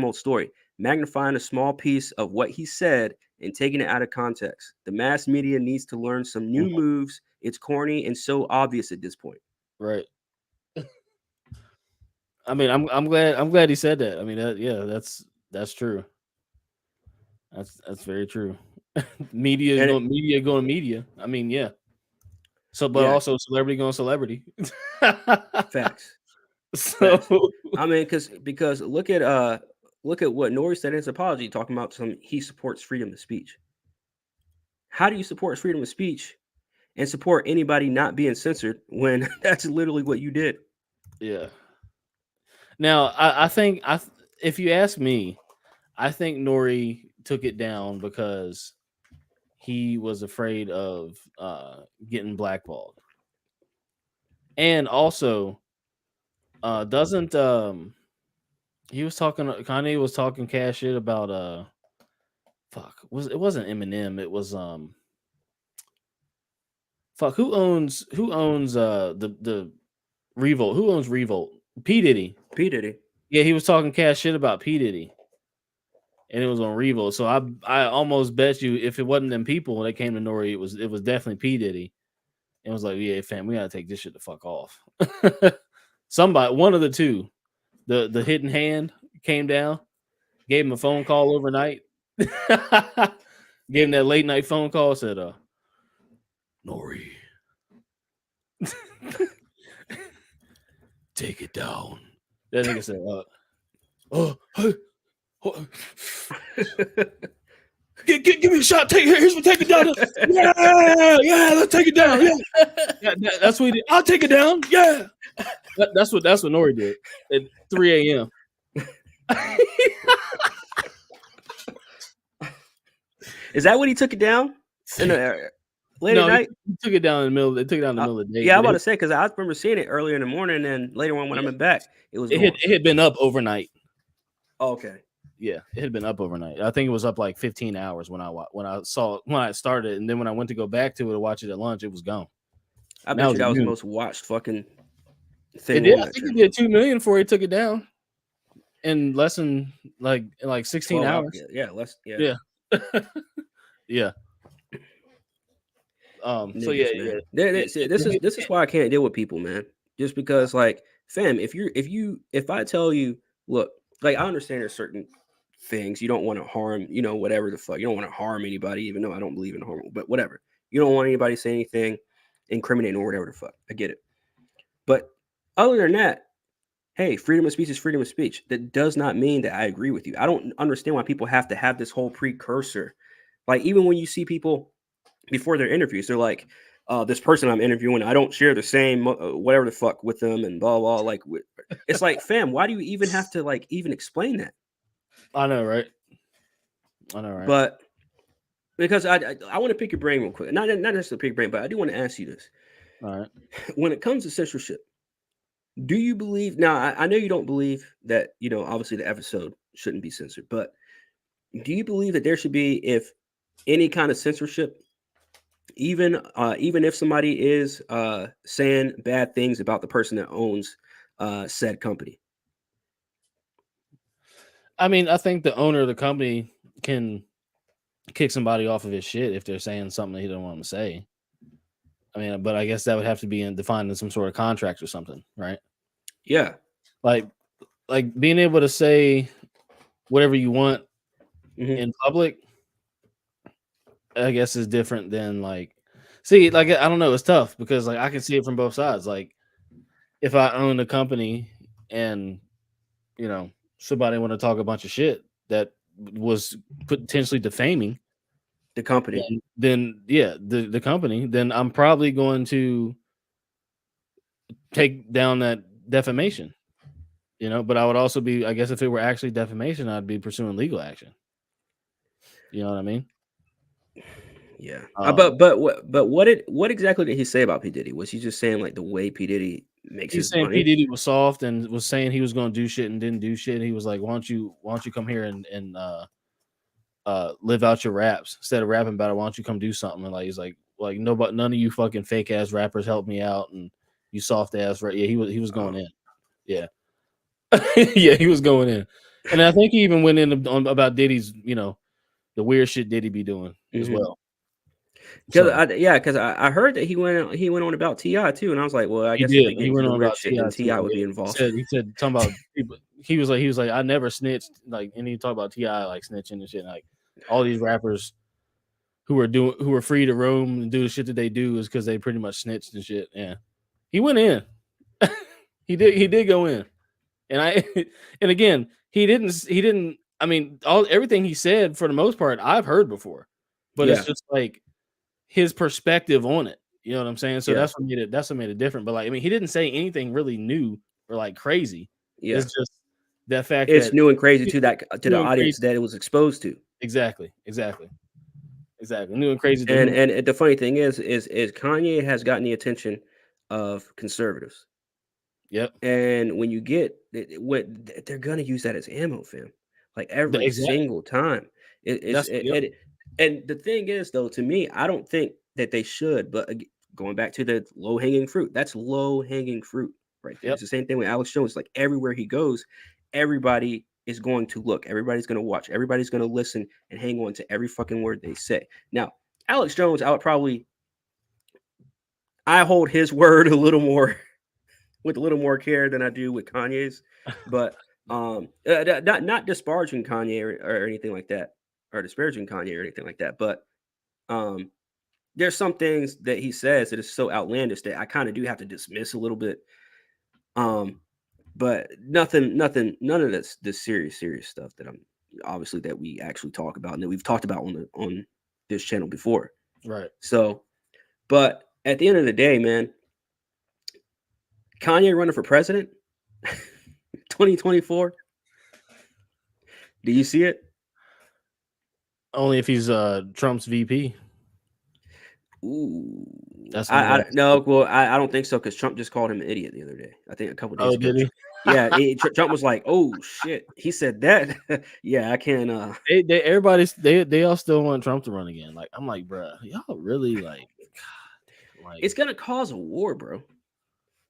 old story. Magnifying a small piece of what he said and taking it out of context. The mass media needs to learn some new moves. It's corny and so obvious at this point. Right. I mean, I'm glad he said that. I mean, that's true. That's very true. media going media. I mean, yeah. So, but also celebrity going celebrity. Facts. So Facts. I mean, because look at what Nori said in his apology, talking about he supports freedom of speech. How do you support freedom of speech and support anybody not being censored when that's literally what you did? Yeah. Now, I think if you ask me, I think Nori took it down because he was afraid of getting blackballed. And also, Kanye was talking cash shit about it wasn't Eminem, it was who owns the Revolt? Who owns Revolt? P. Diddy. P. Diddy. Yeah, he was talking cash shit about P. Diddy. and it was on Revo. So I almost bet you if it wasn't them people that came to Nori, it was definitely P Diddy. And was like, yeah, fam, we gotta take this shit the fuck off. Somebody, one of the two, the hidden hand came down, gave him a phone call overnight, gave him that late night phone call, said, Nori, take it down. That nigga said, hey, give me a shot. Here's what, take it down. Yeah, let's take it down. Yeah, that's what he did. I'll take it down. Yeah, that's what Nori did at 3 a.m. Is that when he took it down? In the, late at night? He took it down in the middle. They took it down in the middle of the day. Yeah, I'm about to say, because I remember seeing it earlier in the morning, and later on when I went back, it had been up overnight. Oh, okay. Yeah, it had been up overnight. I think it was up like 15 hours when I started, and then when I went to go back to it to watch it at lunch, it was gone. I bet you that was the most watched fucking thing. It did. I think it did 2 million before he took it down in less than like 16 hours. Yeah, less. Yeah. Yeah. Niggas, so yeah. This is why I can't deal with people, man. Just because, like, fam, if I tell you, look, like, I understand there's certain things you don't want to harm, whatever the fuck. You don't want to harm anybody, even though I don't believe in harm, but whatever. You don't want anybody to say anything incriminating or whatever the fuck. I get it. But other than that, hey, freedom of speech is freedom of speech. That does not mean that I agree with you. I don't understand why people have to have this whole precursor. Like, even when you see people before their interviews, they're like, this person I'm interviewing, I don't share the same whatever the fuck with them and blah, blah. Like, it's like, fam, why do you even have to, like, even explain that? I know, right? But because I want to pick your brain real quick. Not necessarily pick your brain, but I do want to ask you this. All right. When it comes to censorship, do you believe, now I know you don't believe that, obviously the episode shouldn't be censored, but do you believe that there should be, if any kind of censorship, even if somebody is saying bad things about the person that owns said company? I mean, I think the owner of the company can kick somebody off of his shit if they're saying something that he don't want them to say. I mean, but I guess that would have to be defined in some sort of contract or something, right? Yeah. Like being able to say whatever you want in public, I guess is different than I don't know. It's tough because I can see it from both sides. Like, if I own a company and, somebody want to talk a bunch of shit that was potentially defaming the company, then yeah, the company, then I'm probably going to take down that defamation, but I would also be, I guess if it were actually defamation, I'd be pursuing legal action. You know what I mean? Yeah. But what exactly did he say about P. Diddy? Was he just saying like the way P. Diddy makes his money? P. Diddy was soft and was saying he was going to do shit and didn't do shit. He was like, why don't you come here and live out your raps instead of rapping about it? Why don't you come do something? And he's like nobody, none of you fucking fake ass rappers help me out, and you soft ass right? Yeah, he was going in. Yeah, yeah, he was going in, and I think he even went in on about Diddy's, the weird shit Diddy be doing as well. Because I heard that he went on about T.I. too, and I was like, well, I guess he went on about shit, T.I. would be involved. He said talking about people. He was like, I never snitched. And he talked about T.I. like snitching and shit. Like, all these rappers who are free to roam and do the shit that they do is because they pretty much snitched and shit. Yeah, he went in. He did go in, and again, he didn't. I mean, everything he said for the most part I've heard before, but it's just like his perspective on it. You know what I'm saying? So that's what made it different. But he didn't say anything really new or crazy. Yeah, it's just that fact it's new and crazy to the audience that it was exposed to. Exactly. New and crazy. And the funny thing is Kanye has gotten the attention of conservatives. Yep. And when you get they're gonna use that as ammo, fam. Like every single time. And the thing is, though, to me, I don't think that they should. But going back to the low hanging fruit, that's low hanging fruit right there. It's the same thing with Alex Jones. Like, everywhere he goes, everybody is going to look. Everybody's going to watch. Everybody's going to listen and hang on to every fucking word they say. Now, Alex Jones, I hold his word a little more with a little more care than I do with Kanye's, but not disparaging Kanye or anything like that, or disparaging Kanye or anything like that, but there's some things that he says that is so outlandish that I kind of do have to dismiss a little bit. But none of this serious stuff that that we actually talk about and that we've talked about on this channel before. Right. So, but at the end of the day, man, Kanye running for president 2024. Do you see it? Only if he's Trump's VP. Ooh, That's I don't think so, because Trump just called him an idiot the other day. I think a couple days ago. Did he? Yeah, Trump was like, "Oh shit," he said that. Yeah, I can't. They all still want Trump to run again. Like, I'm like, bro, y'all really like it's gonna cause a war, bro.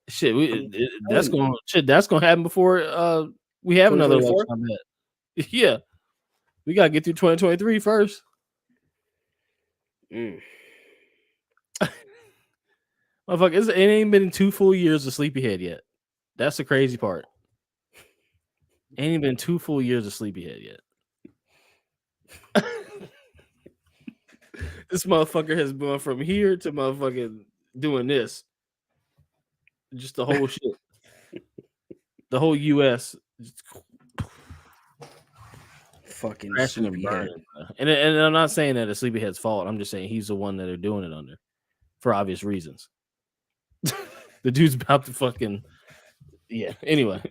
Shit, that's gonna happen before we have another election. I bet. Yeah, we gotta get through 2023 first. Motherfucker, it ain't been 2 full years of Sleepyhead yet. That's the crazy part. Ain't even been 2 full years of Sleepyhead yet. This motherfucker has gone from here to motherfucking doing this. Just the whole shit. The whole US. Fucking crashing and burning. And I'm not saying that it's Sleepyhead's fault. I'm just saying he's the one that they're doing it under for obvious reasons. The dude's about to fucking anyway.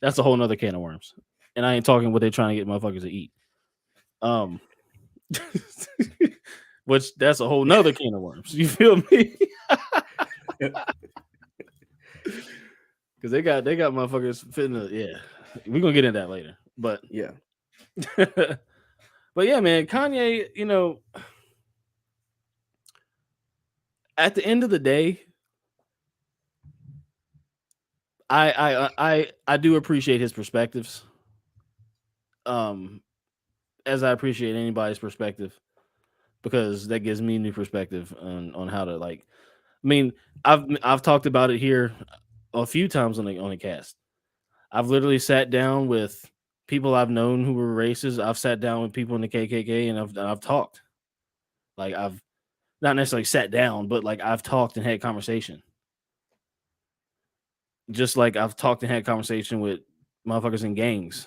That's a whole nother can of worms. And I ain't talking what they're trying to get motherfuckers to eat. Which that's a whole nother can of worms. You feel me? Because they got motherfuckers fitting we're gonna get into that later. But yeah. But yeah, man, Kanye, at the end of the day, I do appreciate his perspectives. As I appreciate anybody's perspective, because that gives me new perspective on how to I mean, I've talked about it here a few times on the cast. I've literally sat down with people I've known who were racist. I've sat down with people in the KKK and I've talked. Like, I've not necessarily sat down, but like I've talked and had conversation. Just like I've talked and had conversation with motherfuckers in gangs.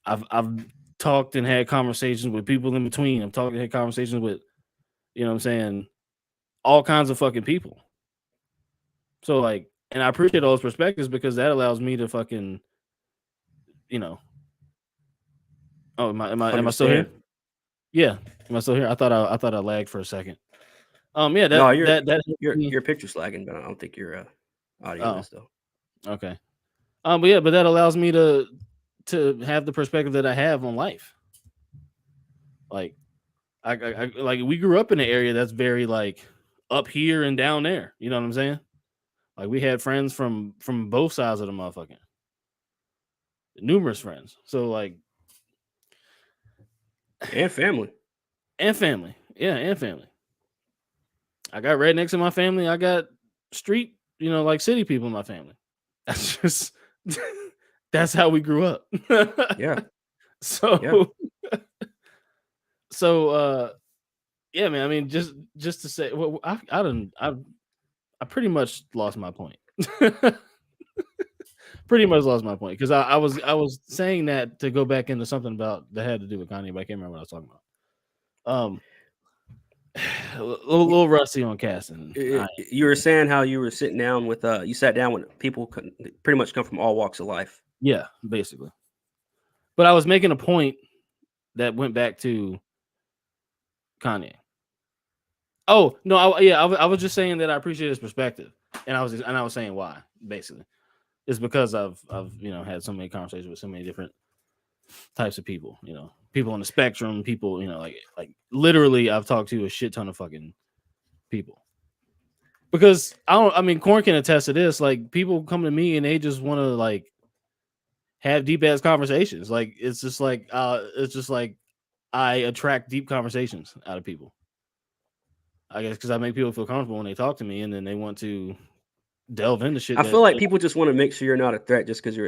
I've talked and had conversations with people in between. I've talked and had conversations with, you know what I'm saying, all kinds of fucking people. So like, and I appreciate all those perspectives because that allows me to fucking, Oh, am I still here? Yeah, am I still here? I thought I lagged for a second. Your picture's lagging, but I don't think your audio is though. Okay. But that allows me to have the perspective that I have on life. Like, I like we grew up in an area that's very like up here and down there. You know what I'm saying? Like, we had friends from both sides of the motherfucking. Numerous friends. So like. And family. Yeah, and family. I got rednecks in my family. I got street, like city people in my family. That's just that's how we grew up. Yeah. So yeah, man. I mean, just to say, well, I pretty much lost my point. Pretty much lost my point because I was saying that to go back into something about that had to do with Kanye, but I can't remember what I was talking about. A little rusty on casting. You were saying how you were sitting down with you sat down with people pretty much come from all walks of life. Yeah, basically. But I was making a point that went back to Kanye. Oh no, I was just saying that I appreciate his perspective, and I was saying why. Basically, it's because I've had so many conversations with so many different types of people. People on the spectrum, people like literally I've talked to a shit ton of fucking people. Because Corn can attest to this. Like, people come to me and they just want to have deep ass conversations. Like it's just like I attract deep conversations out of people. I guess because I make people feel comfortable when they talk to me, and then they want to delve into shit. I feel like people just want to make sure you're not a threat just because you're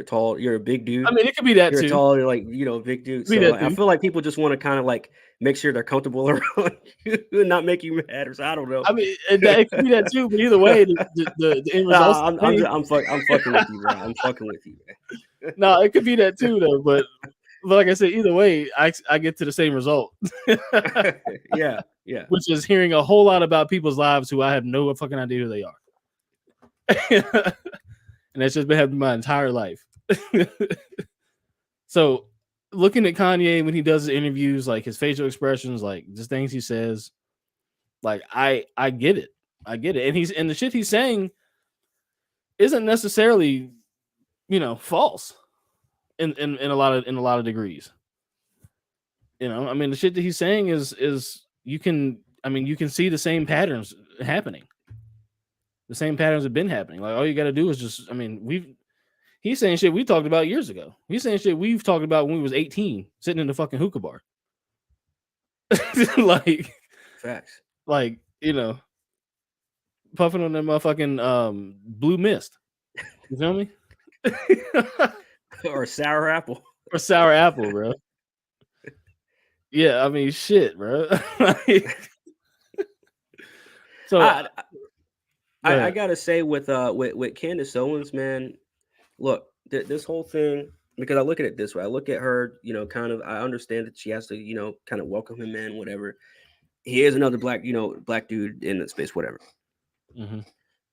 a big dude. I mean, it could be that You're too. tall, you're like, big dude. So like, I feel like people just want to kind of like make sure they're comfortable around you and not make you mad. Or so I don't know. I mean, it could be that too. But either way, the end result. I'm fucking with you, bro. I'm fucking with you, man. No, it could be that too, though. But like I said, either way, I get to the same result. Yeah. Which is hearing a whole lot about people's lives who I have no fucking idea who they are. And that's just been happening my entire life. So looking at Kanye when he does his interviews, like his facial expressions, like just things he says, like I get it. I get it. And the shit he's saying isn't necessarily, false in a lot of degrees. I mean, the shit that he's saying is you can see the same patterns happening. The same patterns have been happening. Like all you got to do is just, he's saying shit we talked about years ago. He's saying shit we've talked about when we was 18, sitting in the fucking hookah bar. Like facts. Like, puffing on that motherfucking blue mist. You feel me? Or sour apple. Or sour apple, bro. Yeah, I mean, shit, bro. So I gotta say with Candace Owens, man, look, this whole thing, because I look at it this way. I look at her, kind of, I understand that she has to, kind of welcome him in, whatever. He is another black dude in the space, whatever. Mm-hmm.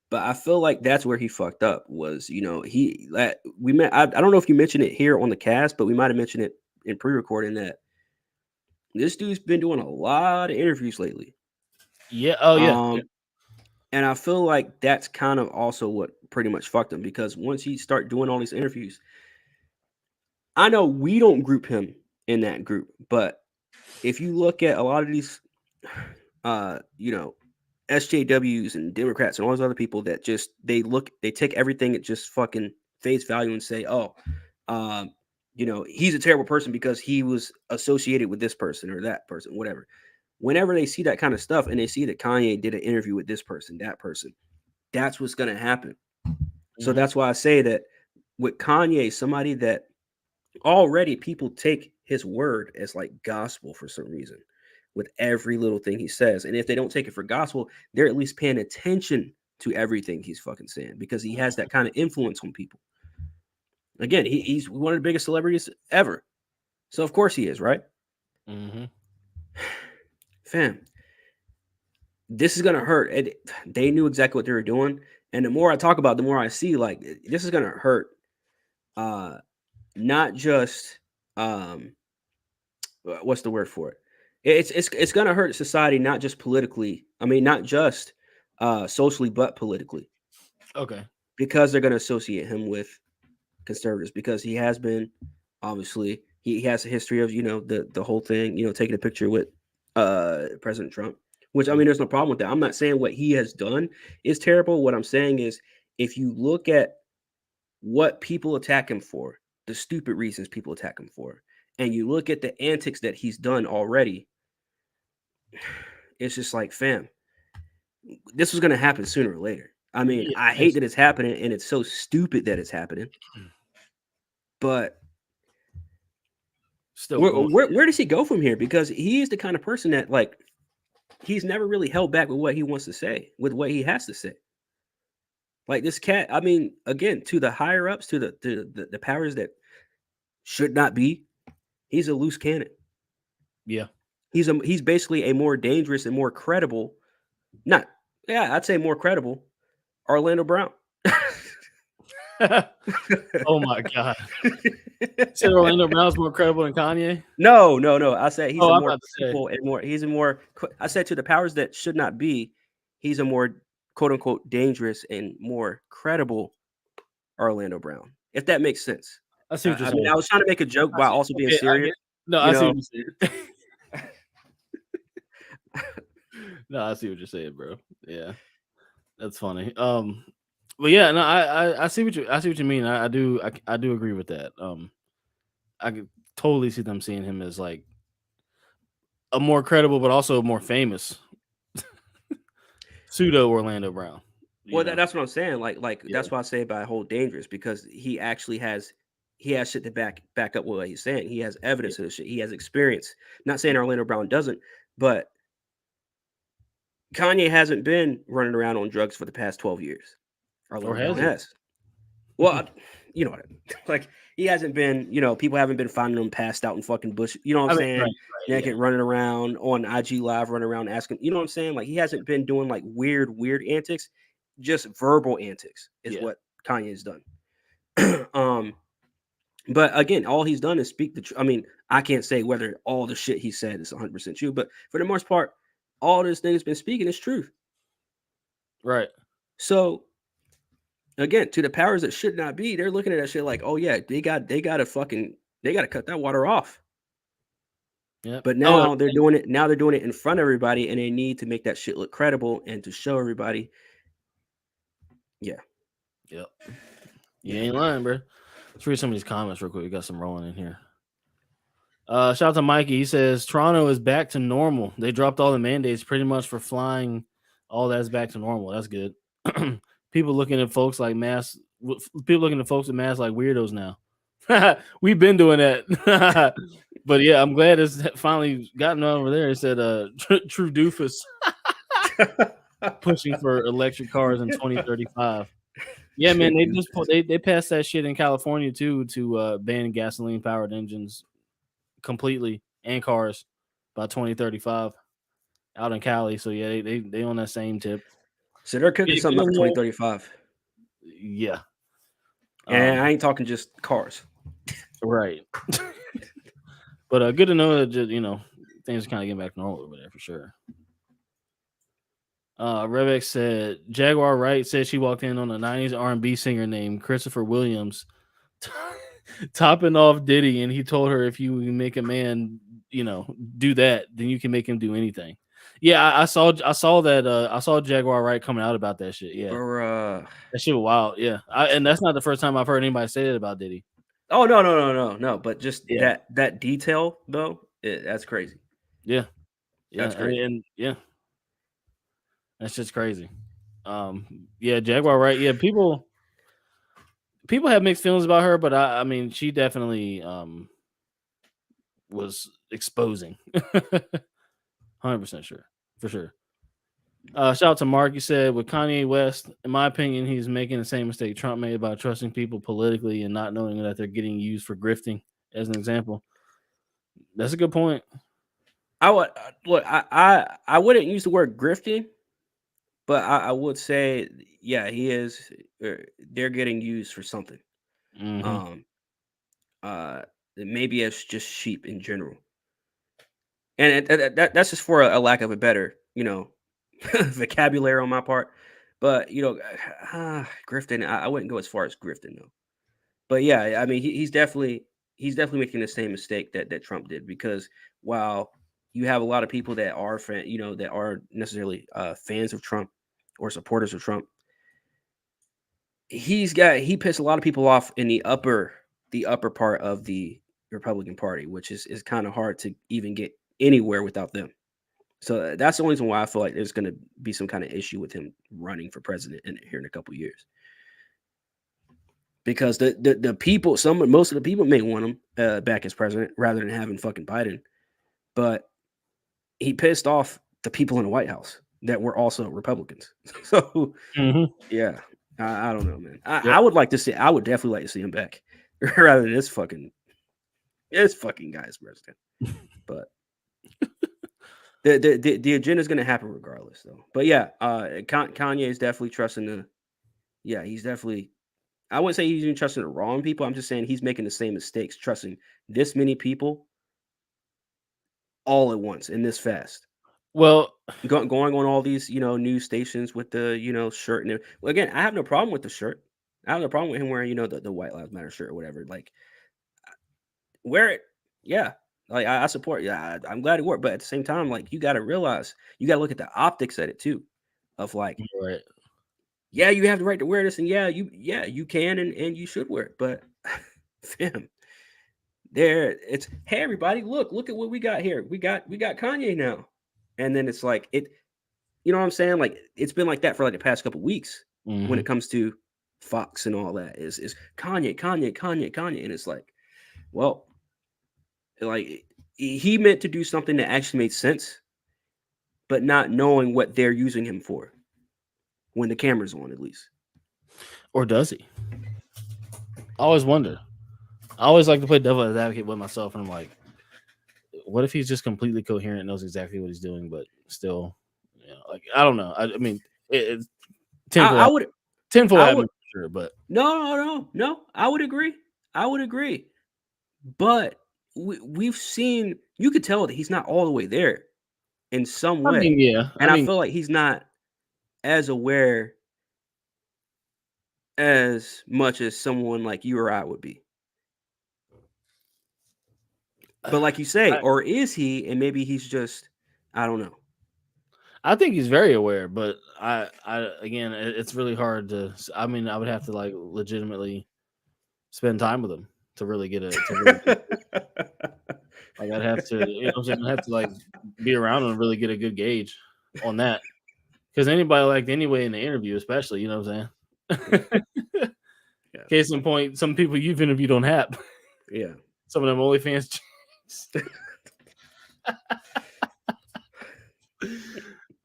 But I feel like that's where he fucked up was, we met. I don't know if you mentioned it here on the cast, but we might have mentioned it in pre-recording that this dude's been doing a lot of interviews lately. Yeah. Oh, yeah. And I feel like that's kind of also what pretty much fucked him, because once he start doing all these interviews, I know we don't group him in that group, but if you look at a lot of these, SJWs and Democrats and all those other people that just, they take everything at just fucking face value and say, he's a terrible person because he was associated with this person or that person, whatever. Whenever they see that kind of stuff and they see that Kanye did an interview with this person, that person, that's what's going to happen. Mm-hmm. So that's why I say that with Kanye, somebody that already people take his word as like gospel for some reason with every little thing he says. And if they don't take it for gospel, they're at least paying attention to everything he's fucking saying because he has that kind of influence on people. Again, he's one of the biggest celebrities ever. So of course he is, right? Mm-hmm. Fam, this is going to hurt. And they knew exactly what they were doing. And the more I talk about it, the more I see, like, this is going to hurt. Not just, what's the word for it? It's going to hurt society, not just politically. I mean, not just socially, but politically. Okay. Because they're going to associate him with conservatives, because he has been, obviously, he has a history of, the whole thing, taking a picture with President Trump, which, I mean, there's no problem with that. I'm not saying what he has done is terrible. What I'm saying is, if you look at what people attack him for, the stupid reasons people attack him for, and you look at the antics that he's done already, it's just like, fam, this was going to happen sooner or later. I mean, yeah, I hate that it's happening, and it's so stupid that it's happening. But still, where does he go from here? Because he is the kind of person that, like, he's never really held back with what he wants to say, with what he has to say. Like this cat, I mean, again, to the higher ups, to the powers that should not be, he's a loose cannon. Yeah. He's basically a more dangerous and more credible, I'd say more credible Orlando Brown. Oh my God. Said Orlando Brown's more credible than Kanye? No. I said he's more credible and more. He's a more. I said to the powers that should not be, he's a more quote unquote dangerous and more credible Orlando Brown. If that makes sense. I see what you're saying. I was trying to make a joke while also being serious. I see what you're saying. No, I see what you're saying, bro. Yeah, that's funny. But yeah, no, I see what you mean. I do agree with that. I could totally see them seeing him as like a more credible, but also more famous pseudo Orlando Brown. Well, that's what I'm saying. Like Yeah. that's why I say about whole dangerous, because he actually has shit to back up what he's saying. He has evidence of this shit. He has experience. Not saying Orlando Brown doesn't, but Kanye hasn't been running around on drugs for the past 12 years. Orlando Brown has. Well, you know what? Like he hasn't been. You know, people haven't been finding him passed out in fucking bush. You know what I'm saying? Right, Naked, running around on IG Live, running around asking. You know what I'm saying? Like he hasn't been doing like weird antics. Just verbal antics is what Kanye has done. But again, all he's done is speak the truth. I mean, I can't say whether all the shit he said is 100% true, but for the most part, all this thing has been speaking is truth. Right. So again, to the powers that should not be, they're looking at that shit like, oh yeah, they got to cut that water off. Yeah. But now they're doing it. Now they're doing it in front of everybody, and they need to make that shit look credible and to show everybody. Yeah. Yep. You ain't lying, bro. Let's read some of these comments real quick. We got some rolling in here. Shout out to Mikey. He says Toronto is back to normal. They dropped all the mandates pretty much for flying. All that's back to normal. That's good. People looking at folks like masks. People looking at folks with masks like weirdos now. We've been doing that. But yeah, I'm glad it's finally gotten over there. It said True Doofus pushing for electric cars in 2035. Yeah, man, they passed that shit in California too to ban gasoline powered engines completely and cars by 2035 out in Cali. So yeah, they on that same tip. So they're cooking something up for 2035. Yeah. And I ain't talking just cars. Right. But good to know that just, things are kind of getting back to normal over there for sure. Revex said Jaguar Wright said she walked in on a 90s R&B singer named Christopher Williams topping off Diddy, and he told her, if you make a man, do that, then you can make him do anything. Yeah, I saw that. I saw Jaguar Wright coming out about that shit. Yeah, that shit was wild. Yeah, and that's not the first time I've heard anybody say that about Diddy. Oh no. But just that detail though, that's crazy. Yeah, that's crazy. and yeah, that's just crazy. Yeah, Jaguar Wright. Yeah, people have mixed feelings about her, but I mean, she definitely was exposing. 100% sure, for sure. Shout out to Mark. You said with Kanye West, in my opinion, he's making the same mistake Trump made by trusting people politically and not knowing that they're getting used for grifting. As an example, that's a good point. I would look. I wouldn't use the word grifting, but I would say, yeah, he is. They're getting used for something. Mm-hmm. Maybe it's just sheep in general, and that's just for a lack of a better, vocabulary on my part. But grifting, I wouldn't go as far as grifting though. But yeah, I mean, he's definitely making the same mistake that Trump did, because while you have a lot of people that are that are necessarily fans of Trump or supporters of Trump, he pissed a lot of people off in the upper part of the Republican Party, which is kind of hard to even get anywhere without them. So that's the only reason why I feel like there's going to be some kind of issue with him running for president here in a couple of years. Because the people, most of the people may want him back as president rather than having fucking Biden, but he pissed off the people in the White House that were also Republicans. So yeah, I don't know, man. I would definitely like to see him back rather than this fucking guy as president. But the agenda is going to happen regardless, though. But yeah, Kanye is definitely trusting he's definitely. I wouldn't say he's even trusting the wrong people. I'm just saying he's making the same mistakes, trusting this many people all at once and this fast. Well, going on all these, news stations with the, shirt. And again, I have no problem with the shirt. I have no problem with him wearing, the White Lives Matter shirt or whatever. Like, wear it. Yeah. Like, I support. Yeah, I'm glad it worked. But at the same time, like, you got to realize, you got to look at the optics at it too, of like, right. yeah, you have the right to wear this, and you can and you should wear it. But fam, it's hey everybody, look at what we got here. We got Kanye now. And then it's like it, you know what I'm saying? Like it's been like that for like the past couple weeks when it comes to Fox and all that is Kanye. And it's like, well, like he meant to do something that actually made sense, but not knowing what they're using him for when the camera's on, at least. Or does he? I always wonder. I always like to play devil's advocate with myself, and I'm like, what if he's just completely coherent, knows exactly what he's doing, but still, like I don't know. I mean, it's I would sure, but no. I would agree. But we've seen, you could tell that he's not all the way there in some way. I mean, yeah, and I feel like he's not as aware as much as someone like you or I would be. But like you say, or is he? And maybe he's just, I don't know. I think he's very aware, but I again, it's really hard to. I mean, I would have to like legitimately spend time with him to really get it. Like I'd have to, I'd have to like be around him and really get a good gauge on that. Because anybody like anyway in the interview, especially, you know what I'm saying? Yeah. Case in point, some people you've interviewed on HAP. Yeah. Some of them OnlyFans.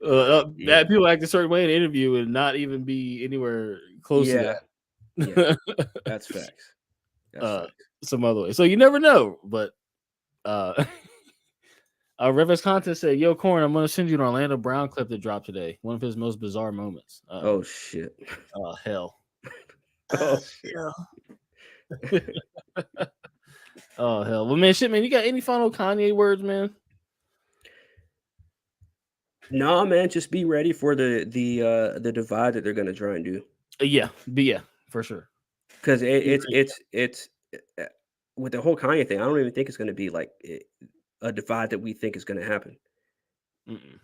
That people act a certain way in an interview and not even be anywhere close to that. Yeah. That's facts. Some other way. So you never know. But Revis Contest said, "Yo, Corn, I'm gonna send you an Orlando Brown clip that dropped today. One of his most bizarre moments." Oh shit. Oh hell. Oh hell. Oh hell. Well, man, shit, man. You got any final Kanye words, man? No, man. Just be ready for the divide that they're gonna try and do. Yeah, for sure. Because it's with the whole Kanye thing. I don't even think it's gonna be like a divide that we think is gonna happen. Mm-mm.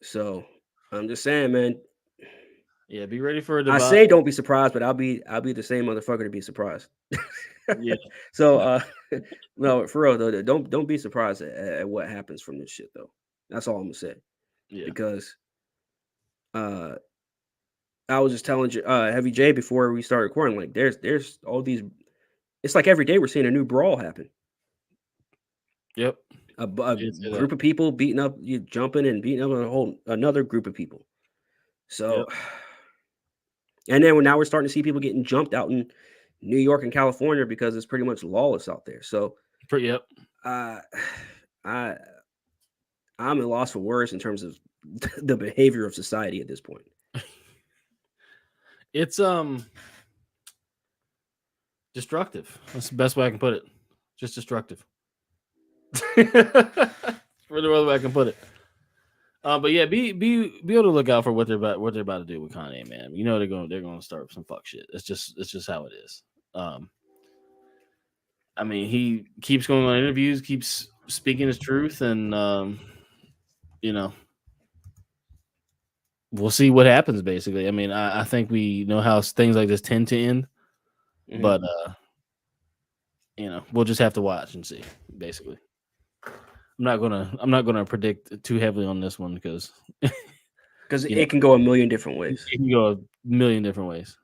So I'm just saying, man. Yeah, be ready for a divide. I say don't be surprised, but I'll be the same motherfucker to be surprised. Yeah. So no, for real though, don't be surprised at what happens from this shit though. That's all I'm gonna say. Yeah. Because I was just telling Heavy J before we started recording, like there's all these. It's like every day we're seeing a new brawl happen. Yep. A group of people beating up, jumping and beating up another group of people. So, and then now we're starting to see people getting jumped out in New York and California because it's pretty much lawless out there. So, I'm at loss for words in terms of the behavior of society at this point. It's destructive. That's the best way I can put it. Just destructive. For the other way I can put it. But yeah, be able to look out for what they're about to do with Kanye, man. You know they're going to start some fuck shit. It's just how it is. I mean, he keeps going on interviews, keeps speaking his truth, and we'll see what happens. Basically, I mean, I think we know how things like this tend to end, but we'll just have to watch and see. Basically. I'm not gonna predict too heavily on this one because it can go a million different ways. It can go a million different ways.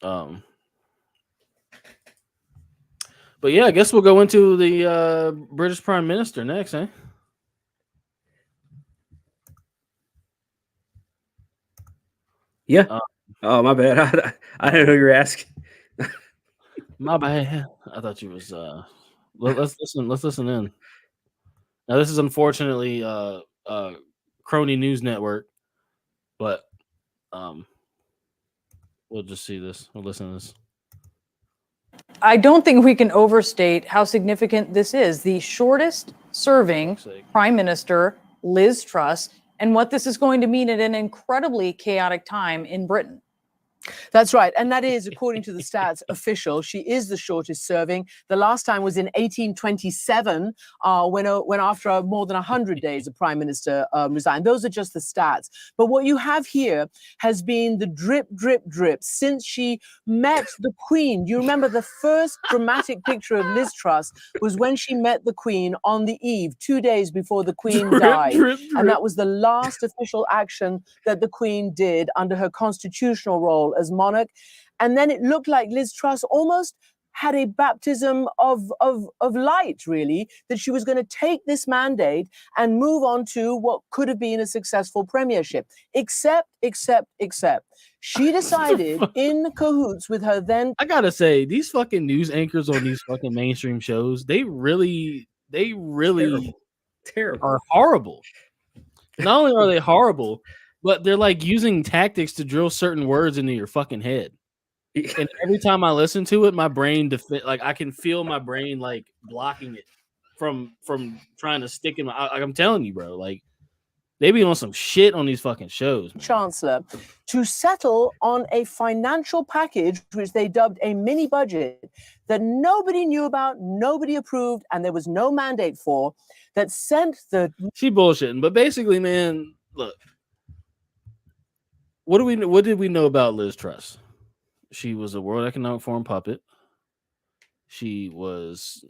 But yeah, I guess we'll go into the British Prime Minister next, eh? Yeah. Oh, my bad. I didn't know you were asking. My bad. I thought you was. Let's listen in. Now this is unfortunately Crony News Network, but we'll just see this. We'll listen to this. I don't think we can overstate how significant this is. The shortest serving Prime Minister, Liz Truss, and what this is going to mean at an incredibly chaotic time in Britain. That's right. And that is, according to the stats, official. She is the shortest serving. The last time was in 1827, when after more than 100 days, the prime minister resigned. Those are just the stats. But what you have here has been the drip, drip, drip since she met the Queen. You remember the first dramatic picture of Liz Truss was when she met the Queen on the eve, 2 days before the Queen died. And that was the last official action that the Queen did under her constitutional role as monarch. And then it looked like Liz Truss almost had a baptism of light, really, that she was going to take this mandate and move on to what could have been a successful premiership. Except, she decided in cahoots with her then. I gotta say, these fucking news anchors on these fucking mainstream shows, they really terrible. are horrible. Not only are they horrible, but they're like using tactics to drill certain words into your fucking head. And every time I listen to it, my brain like I can feel my brain like blocking it from trying to stick in my. I'm telling you, bro. Like they be on some shit on these fucking shows, man. Chancellor to settle on a financial package which they dubbed a mini budget that nobody knew about, nobody approved, and there was no mandate for. That sent the. She bullshitting, but basically, man, look. What did we know about Liz Truss? She was a World Economic Forum puppet. She was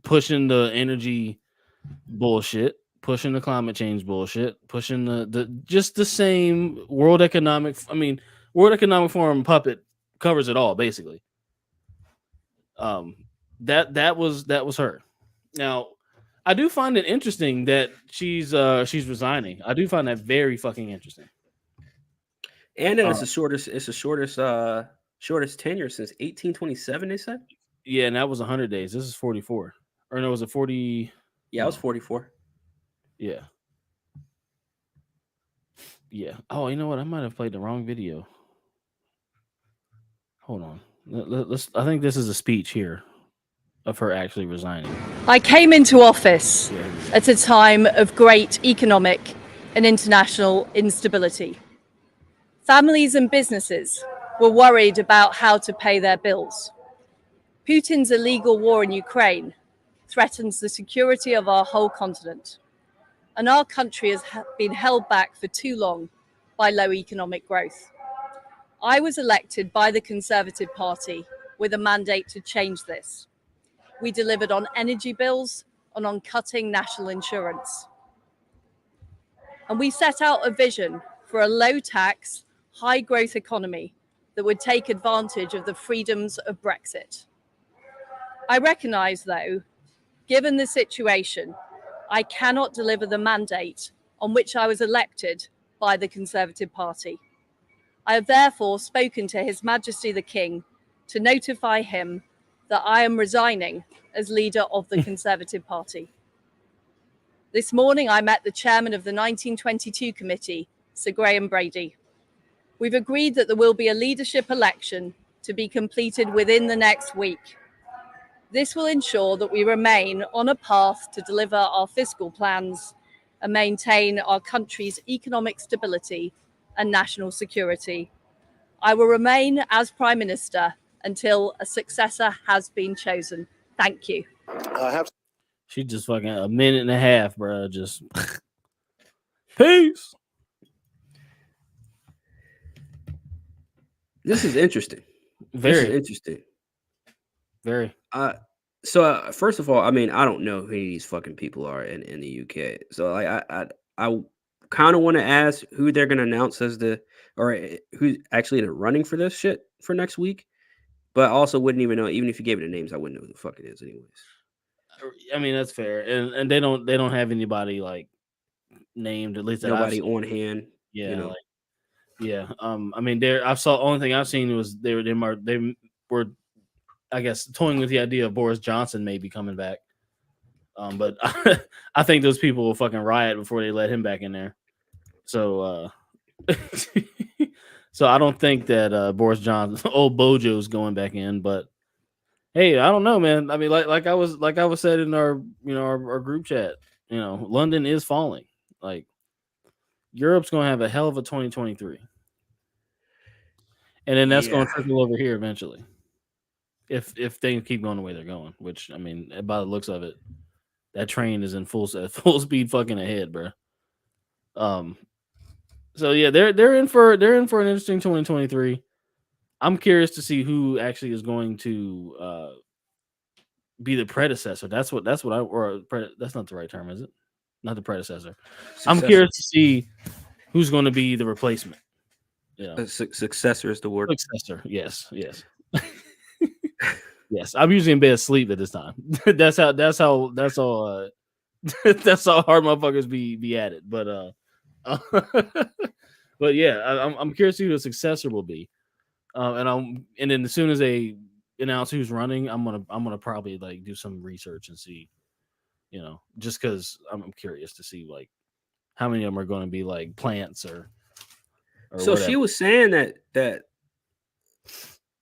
pushing the energy bullshit, pushing the climate change bullshit, pushing the just the same World Economic Forum puppet covers it all, basically. That was her. Now, I do find it interesting that she's resigning. I do find that very fucking interesting. And then it's the shortest tenure since 1827, they said? Yeah, and that was 100 days. This is 44. Or no, was it 40? Yeah, it was 44. Yeah. Yeah. Oh, you know what? I might have played the wrong video. Hold on. Let's. I think this is a speech here of her actually resigning. I came into office at a time of great economic and international instability. Families and businesses were worried about how to pay their bills. Putin's illegal war in Ukraine threatens the security of our whole continent, and our country has been held back for too long by low economic growth. I was elected by the Conservative Party with a mandate to change this. We delivered on energy bills and on cutting national insurance. And we set out a vision for a low-tax, high-growth economy that would take advantage of the freedoms of Brexit. I recognise, though, given the situation, I cannot deliver the mandate on which I was elected by the Conservative Party. I have therefore spoken to His Majesty the King to notify him that I am resigning as leader of the Conservative Party. This morning, I met the chairman of the 1922 committee, Sir Graham Brady. We've agreed that there will be a leadership election to be completed within the next week. This will ensure that we remain on a path to deliver our fiscal plans and maintain our country's economic stability and national security. I will remain as Prime Minister until a successor has been chosen. Thank you. She just fucking a minute and a half, bro. Just peace. This is interesting. Very interesting. Very. So first of all, I mean, I don't know who these fucking people are in the UK. So I kind of want to ask who they're gonna announce as who's actually running for this shit for next week. But I also wouldn't even know, even if you gave me the names, I wouldn't know who the fuck it is, anyways. I mean, that's fair, and they don't have anybody like named, at least that nobody on hand. Yeah, you know? I mean, only thing I've seen was they were, I guess, toying with the idea of Boris Johnson maybe coming back. But I think those people will fucking riot before they let him back in there. So, so I don't think that Boris Johnson, old Bojo's going back in. But hey, I don't know, man. I mean, like I was said in our our group chat, London is falling. Like Europe's going to have a hell of a 2023. and then that's going to trickle over here eventually. If things keep going the way they're going, which I mean, by the looks of it, that train is in full speed fucking ahead, bro. So yeah, they're in for an interesting 2023. I'm curious to see who actually is going to be the predecessor. That's what that's not the right term, is it? Not the predecessor. Successor. I'm curious to see who's going to be the replacement. Yeah, successor is the word. Successor. Yes. Yes, I'm usually in bed asleep at this time. that's how that's how hard motherfuckers be at it. But but yeah, I'm curious who the successor will be. And then as soon as they announce who's running, I'm gonna probably like do some research and see, just because I'm curious to see like how many of them are going to be like plants or so whatever. She was saying that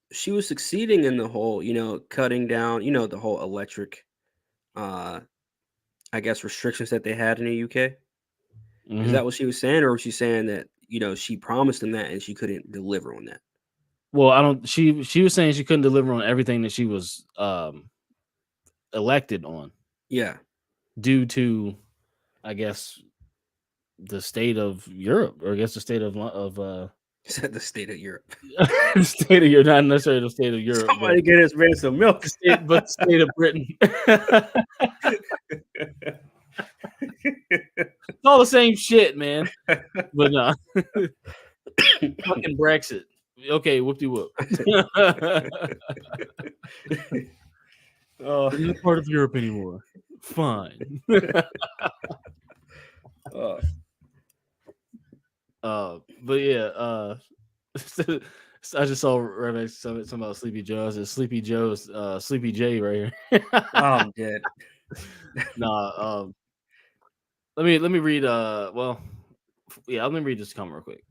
she was succeeding in the whole, cutting down, the whole electric, I guess restrictions that they had in the UK. Mm-hmm. Is that what she was saying, or was she saying that she promised them that and she couldn't deliver on that? Well, she was saying she couldn't deliver on everything that she was elected on. Yeah. Due to, I guess, the state of Europe, or I guess the state of Said the state of Europe. The state of Europe, not necessarily the state of Europe. Somebody get us man some milk. But the state of Britain. It's all the same shit, man. But no. Fucking Brexit. Okay, whoop-de-whoop. Oh, it's not part of Europe anymore. Fine. But yeah, I just saw right next to something about Sleepy Joe. It's Sleepy Joe's Sleepy J right here. Oh, I'm dead. Nah, let me read let me read this comment real quick.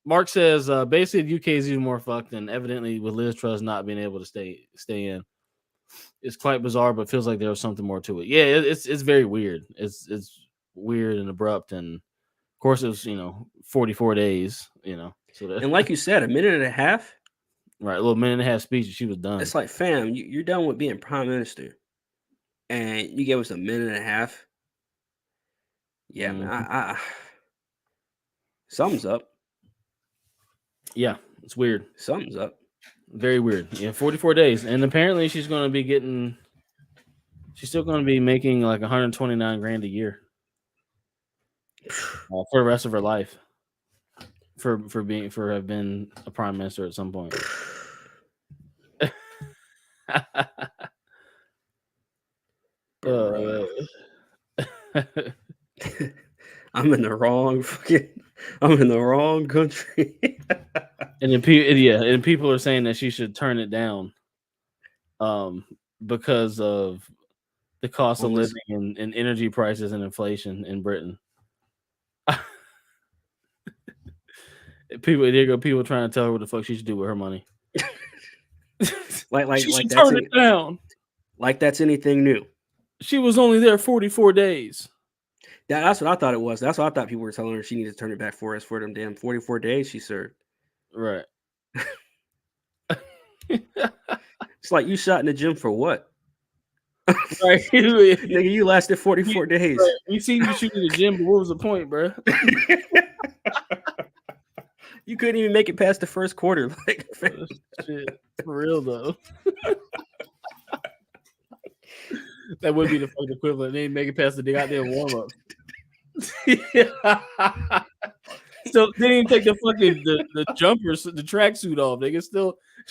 Mark says basically the UK is even more fucked, and evidently with Liz Truss not being able to stay in. It's quite bizarre, but feels like there was something more to it. Yeah, it's very weird. It's weird and abrupt, and of course it was 44 days. So and like you said, a minute and a half. Right, a little minute and a half speech, and she was done. It's like, fam, you're done with being prime minister, and you gave us a minute and a half. Yeah, man, I something's up. Yeah, it's weird. Something's up. Very weird. Yeah, 44 days. And apparently she's still going to be making like 129 grand a year for the rest of her life for have been a prime minister at some point. I'm in the wrong country. And then people are saying that she should turn it down because of the cost of living and energy prices and inflation in Britain. People trying to tell her what the fuck she should do with her money. like she should turn it down. Like that's anything new. She was only there 44 days. That's what I thought it was. That's what I thought people were telling her she needed to turn it back for us for them damn 44 days she served. Right. It's like you shot in the gym for what? Right. Nigga, you lasted 44 days. Right. We seen you shooting in the gym, but what was the point, bro? You couldn't even make it past the first quarter. Like, shit, for real though. That would be the fucking equivalent. They didn't make it past the goddamn warm up. So they didn't take the fucking the jumpers, the tracksuit off.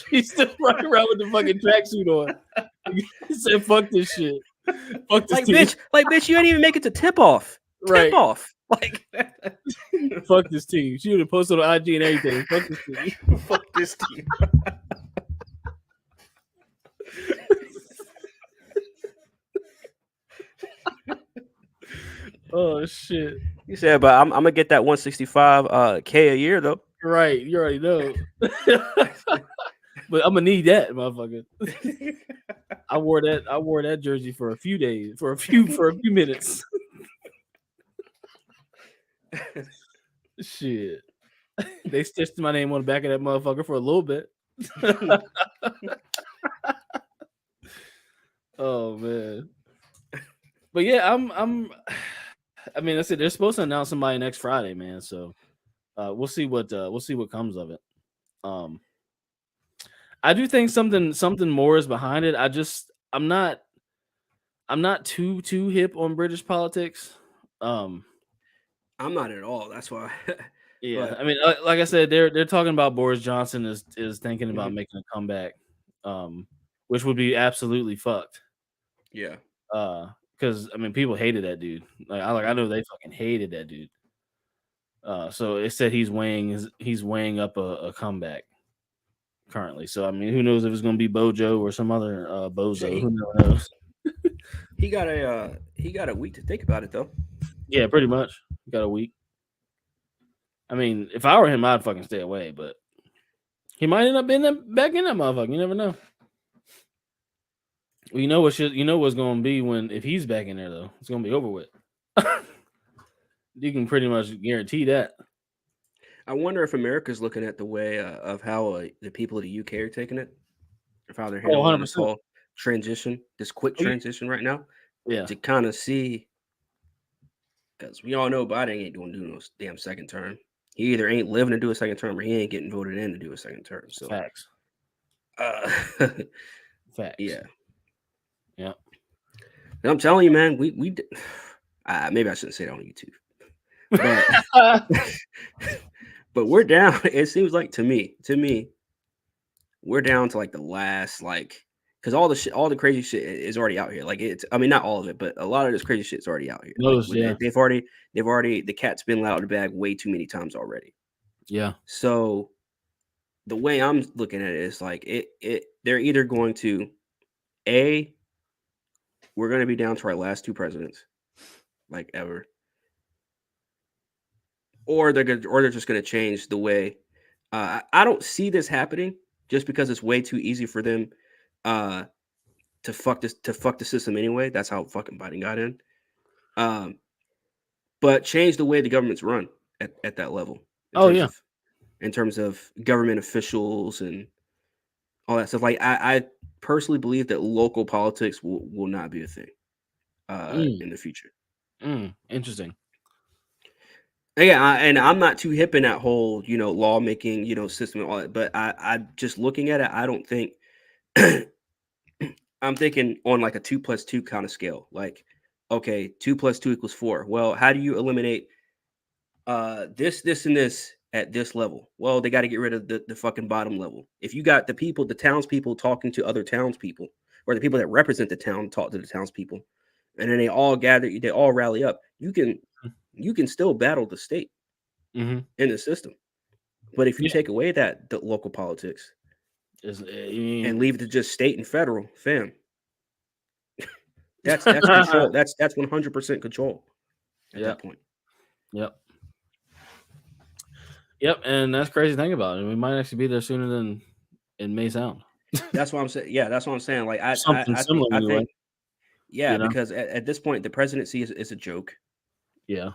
She's still running around with the fucking tracksuit on. He said, "Fuck this shit. Fuck this team." Bitch, you didn't even make it to tip off. Right. Tip off. Like, fuck this team. She would have posted on IG and everything. Fuck this team. Fuck this team. Oh shit! You said, but I'm gonna get that 165K a year though. Right, you already know. But I'm gonna need that, motherfucker. I wore that jersey for a few days, for a few minutes. Shit. They stitched my name on the back of that motherfucker for a little bit. Oh man. But yeah, I mean, I said they're supposed to announce somebody next Friday, man. So we'll see what comes of it. I do think something more is behind it. I'm not too hip on British politics. I'm not at all. That's why. Yeah, But I mean, like I said, they're talking about Boris Johnson is thinking about making a comeback, which would be absolutely fucked. yeah, Because I mean, people hated that dude. I know they fucking hated that dude. So it said he's weighing up a comeback currently. So I mean, who knows if it's going to be Bojo or some other bozo? Who knows? he got a week to think about it though. Yeah, pretty much. Got a week. I mean, if I were him, I'd fucking stay away. But he might end up back in that motherfucker. You never know. Well, you know what's going to be if he's back in there though. It's going to be over with. You can pretty much guarantee that. I wonder if America's looking at the way of how the people of the UK are taking it, of how they're handling this whole transition, this quick transition right now. Yeah, to kind of see, because we all know Biden ain't doing no damn second term. He either ain't living to do a second term or he ain't getting voted in to do a second term. So facts. Facts. Yeah. And I'm telling you, man, we maybe I shouldn't say that on YouTube. But we're down. It seems like to me, we're down to like the last, because all the crazy shit is already out here. Like I mean, not all of it, but a lot of this crazy shit's already out here. They've already the cat's been let out of the bag way too many times already. Yeah. So the way I'm looking at it is like they're either going to we're going to be down to our last two presidents, like ever. Or they're just going to change the way. I don't see this happening just because it's way too easy for them to fuck the system anyway. That's how fucking Biden got in. But change the way the government's run at that level. In terms of government officials and all that stuff. Like I personally believe that local politics will not be a thing in the future. Interesting. Yeah, and I'm not too hip in that whole, lawmaking, system and all that. But I just looking at it, I don't think I'm thinking on like a 2 + 2 kind of scale. Like, okay, 2 + 2 = 4. Well, how do you eliminate this, and this at this level? Well, they got to get rid of the fucking bottom level. If you got the townspeople talking to other townspeople, or the people that represent the town talk to the townspeople, and then they all gather, they all rally up, you can still battle the state in the system. But if you take away the local politics and leave it to just state and federal, fam, that's control. That's 100% control at that point. Yep, and that's crazy to think about it. We might actually be there sooner than it may sound. That's what I'm saying. Yeah, that's what I'm saying. Like I think because at this point the presidency is a joke. Yeah.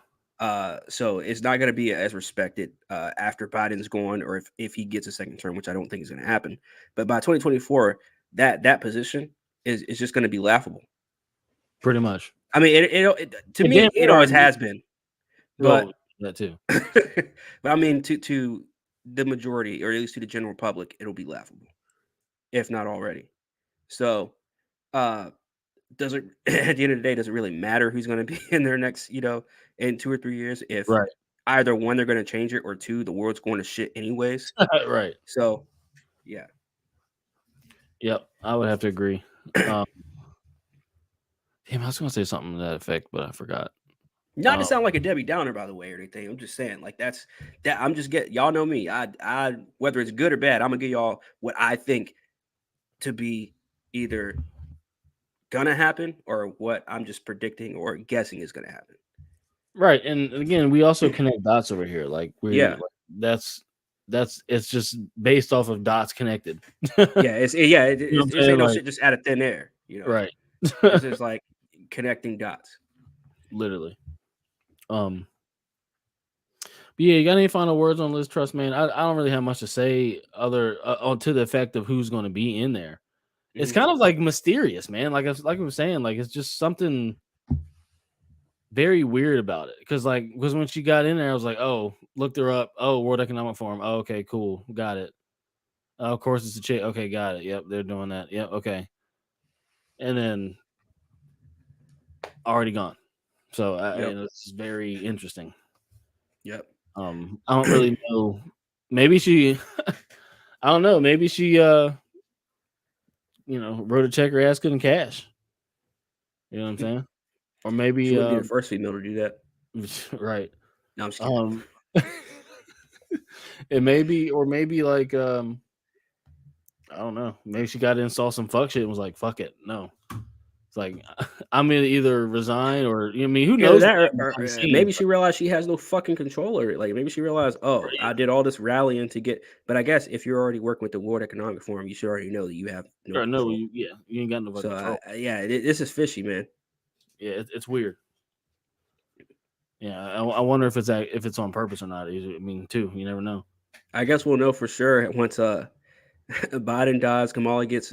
So it's not going to be as respected after Biden's gone, or if he gets a second term, which I don't think is going to happen. But by 2024, that position is just going to be laughable. Pretty much. I mean, it always has been. But that too. But I mean, to the majority, or at least to the general public, it'll be laughable, if not already. So, does it at the end of the day, does it really matter who's going to be in their next, in 2 or 3 years? If either one, they're going to change it, or two, the world's going to shit anyways. Right. So, yeah. Yep, I would have to agree. Damn, I was going to say something to that effect, but I forgot. Not to sound like a Debbie Downer, by the way, or anything. I'm just saying, like that. I'm just y'all know me. I whether it's good or bad, I'm gonna give y'all what I think to be either gonna happen or what I'm just predicting or guessing is gonna happen. Right, and again, we also connect dots over here. Like it's just based off of dots connected. It's ain't no shit just out of thin air. Right. It's just like connecting dots. Literally. But yeah, you got any final words on Liz Truss, man? I don't really have much to say other to the effect of who's going to be in there. It's kind of like mysterious, man. Like I was saying, like it's just something very weird about it. Because when she got in there, I was like, oh, looked her up. Oh, World Economic Forum. Oh, okay, cool, got it. Of course, it's a chick. Okay, got it. Yep, they're doing that. Yep, okay. And then already gone. So it's very interesting. Yep. I don't really know. Maybe she, I don't know. Maybe she, wrote a check her ass couldn't cash. You know what I'm saying? Or maybe she wouldn't be the first female to do that. Right. No, I'm just kidding. It may be, or maybe like, I don't know. Maybe she got in, saw some fuck shit, and was like, "Fuck it, no." It's like I'm gonna either resign or who knows? That, or maybe she realized she has no fucking control over it. Like maybe she realized, I did all this rallying to get. But I guess if you're already working with the World Economic Forum, you should already know that you have no control. You ain't got no control. This is fishy, man. Yeah, it's weird. Yeah, I wonder if it's on purpose or not. I mean, too, you never know. I guess we'll know for sure once Biden dies, Kamala gets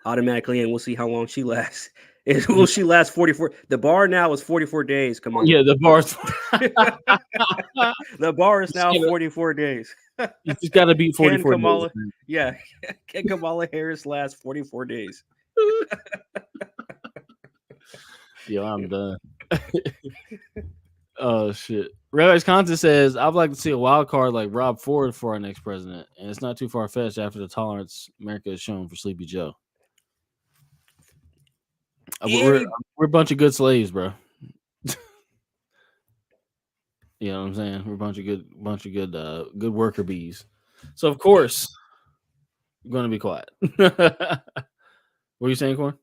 automatically in. We'll see how long she lasts. Will she last 44? The bar now is 44 days. Kamala. Yeah, the bar's the bar is now 44 days. You just got to beat 44 Kamala, days. Yeah, can Kamala Harris last 44 days? Yo, I'm done. Oh shit. Red Content says, I'd like to see a wild card like Rob Ford for our next president, and it's not too far fetched after the tolerance America has shown for Sleepy Joe. We're a bunch of good slaves, bro. You know what I'm saying? We're a bunch of good worker bees. So of course, we're gonna be quiet. What are you saying, Corn?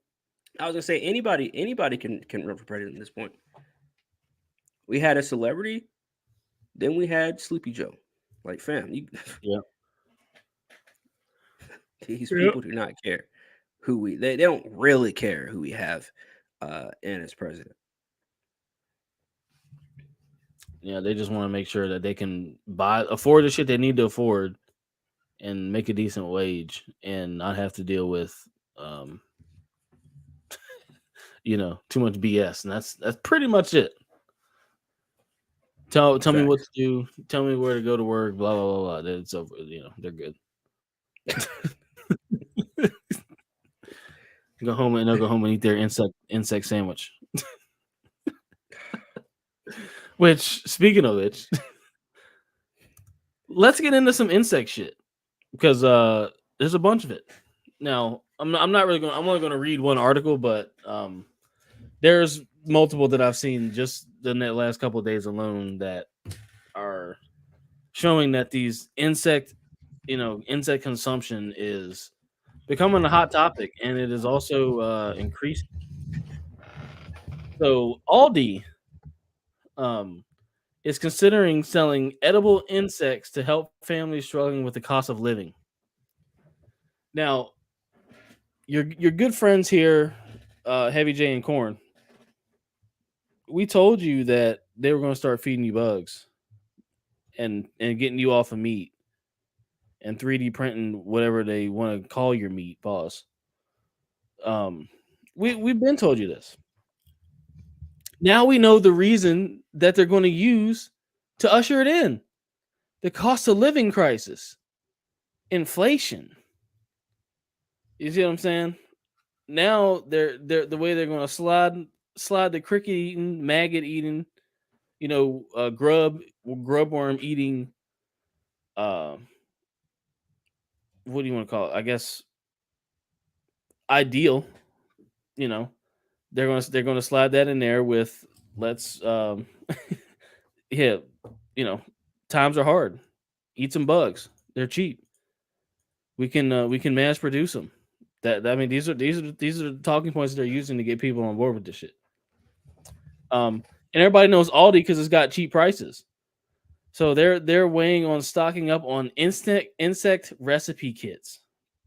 I was gonna say anybody can run for president at this point. We had a celebrity, then we had Sleepy Joe. Like, fam, these people do not care who they don't really care who we have in as president. Yeah, they just want to make sure that they can afford the shit they need to afford and make a decent wage and not have to deal with too much BS. And that's pretty much it. Tell me what to do. Tell me where to go to work. Blah blah blah. It's over. They're good. Go home and they'll go home and eat their insect sandwich. Which, speaking of which, let's get into some insect shit because there's a bunch of it. Now, I'm not really going. I'm only going to read one article, but there's multiple that I've seen just the last couple of days alone that are showing that these insect consumption is becoming a hot topic, and it is also increasing. So Aldi is considering selling edible insects to help families struggling with the cost of living. Now, your good friends here, Heavy J and Corn, we told you that they were going to start feeding you bugs and getting you off of meat and 3D printing whatever they want to call your meat. Pause. We've been told you this. Now we know the reason that they're going to use to usher it in. The cost of living crisis. Inflation. You see what I'm saying? Now they're the way they're going to slide the cricket eating, maggot eating, grub worm eating, what do you want to call it? I guess ideal. They're going to slide that in there with let's times are hard. Eat some bugs. They're cheap. We can mass produce them. These are the talking points that they're using to get people on board with this shit. And everybody knows Aldi because it's got cheap prices. So they're weighing on stocking up on insect recipe kits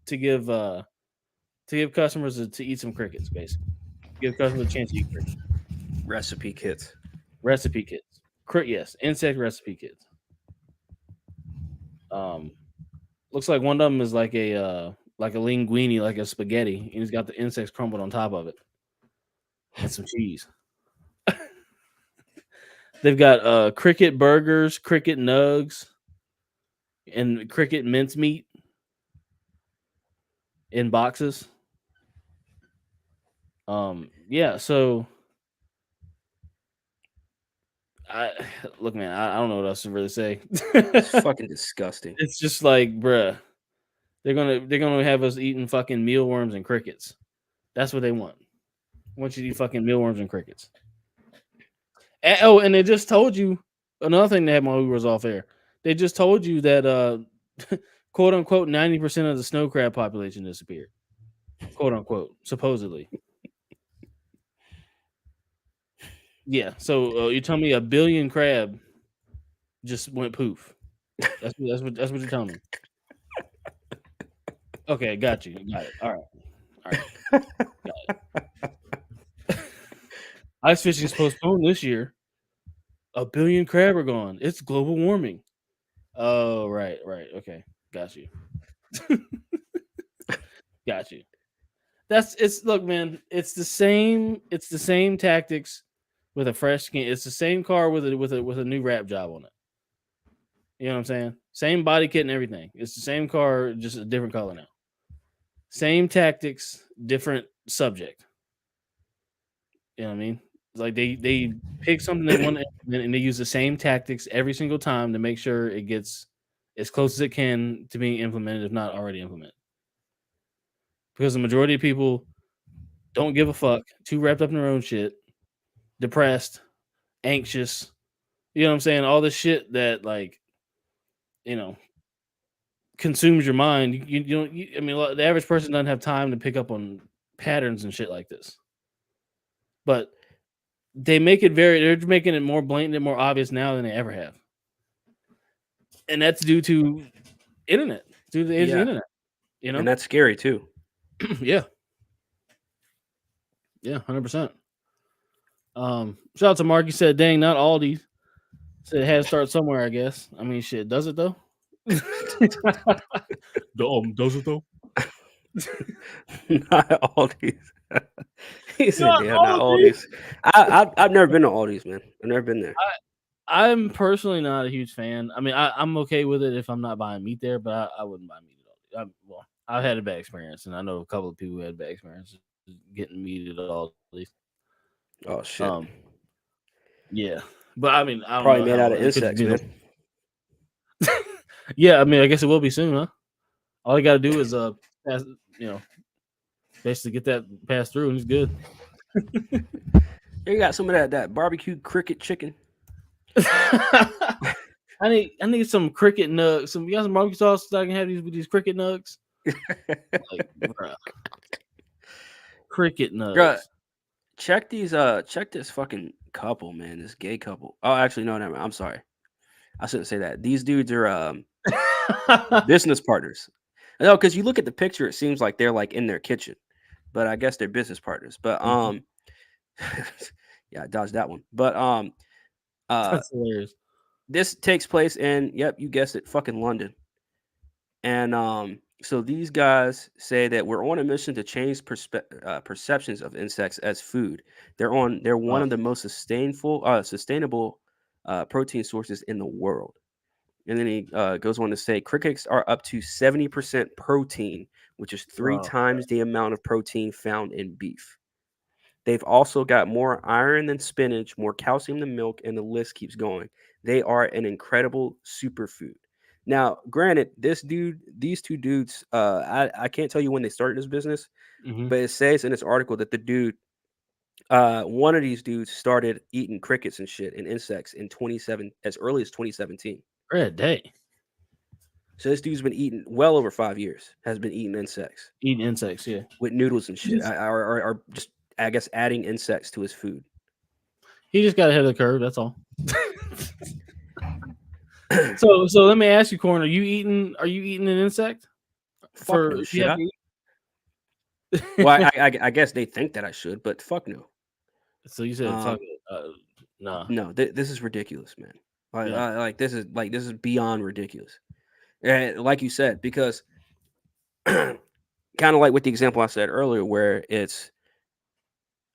to give customers to eat some crickets, basically. Give customers a chance to eat crickets. Recipe kits. Yes, insect recipe kits. Looks like one of them is like a linguine, like a spaghetti, and he's got the insects crumbled on top of it and some cheese. They've got cricket burgers, cricket nugs, and cricket mincemeat in boxes. Yeah, so look, man, I don't know what else to really say. It's fucking disgusting. It's just like, bruh, they're gonna have us eating fucking mealworms and crickets. That's what they want. I want you to eat fucking mealworms and crickets. And they just told you another thing they had my Ubers off air. They just told you that quote unquote 90% of the snow crab population disappeared. Quote unquote, supposedly. Yeah, so you tell me a billion crab just went poof. That's what you're telling me. Okay, got you. Got it. All right. Got it. Ice fishing is postponed this year. A billion crab are gone. It's global warming. Oh, right. Okay, got you. Got you. Look, man. It's the same tactics with a fresh skin. It's the same car with a new wrap job on it. You know what I'm saying? Same body kit and everything. It's the same car, just a different color now. Same tactics, different subject. You know what I mean? It's like they pick something they want to implement and they use the same tactics every single time to make sure it gets as close as it can to being implemented, if not already implemented. Because the majority of people don't give a fuck, too wrapped up in their own shit, depressed, anxious. You know what I'm saying? All this shit that, like, you know, consumes your mind. You don't. I mean, the average person doesn't have time to pick up on patterns and shit like this. But they're making it more blatant and more obvious now than they ever have. And that's due to internet, due to the age of the internet. You know, and that's scary too. Yeah, 100%. Shout out to Mark. He said, "Dang, not Aldi." Said it had to start somewhere, I guess. I mean, shit, does it though? Does it though? Not Aldi's. He said, not Aldi's. I've never been to Aldi's, man. I've never been there. I'm personally not a huge fan. I mean, I'm okay with it if I'm not buying meat there, but I wouldn't buy meat at Aldi. I've had a bad experience, and I know a couple of people who had bad experiences getting meat at Aldi. Oh shit. Yeah, but I mean, I don't probably know made out of insects, man. Yeah, I mean, I guess it will be soon, huh? All you got to do is pass, basically get that passed through, and it's good. You got some of that barbecue cricket chicken. I need some cricket nugs. You got some barbecue sauce so I can have these cricket nugs. Like, bruh. Cricket nugs. Bruh, check this fucking couple, man. This gay couple. Oh, actually, no, never mind. I'm sorry. I shouldn't say that. These dudes are business partners. No, because you look at the picture, it seems like they're like in their kitchen, but I guess they're business partners. But yeah, I dodged that one. But that's hilarious. This takes place in, yep, you guessed it, fucking London. And so these guys say that we're on a mission to change perceptions of insects as food. They're one of the most sustainable protein sources in the world. And then he goes on to say crickets are up to 70% protein, which is three times the amount of protein found in beef. They've also got more iron than spinach, more calcium than milk, and the list keeps going. They are an incredible superfood. Now, granted, these two dudes, I can't tell you when they started this business, but it says in this article that the dude, one of these dudes started eating crickets and shit and insects as early as 2017. Red day. So this dude's been eating well over 5 years. Has been eating insects. Eating insects, yeah, with noodles and shit. Or just, I guess, adding insects to his food. He just got ahead of the curve. That's all. So let me ask you, Corn, are you eating an insect? Fuck no, should I? Well, I guess they think that I should, but fuck no. So you said fuck it. Nah. No, this is ridiculous, man. This is beyond ridiculous. And like you said, because kind of like with the example I said earlier, where it's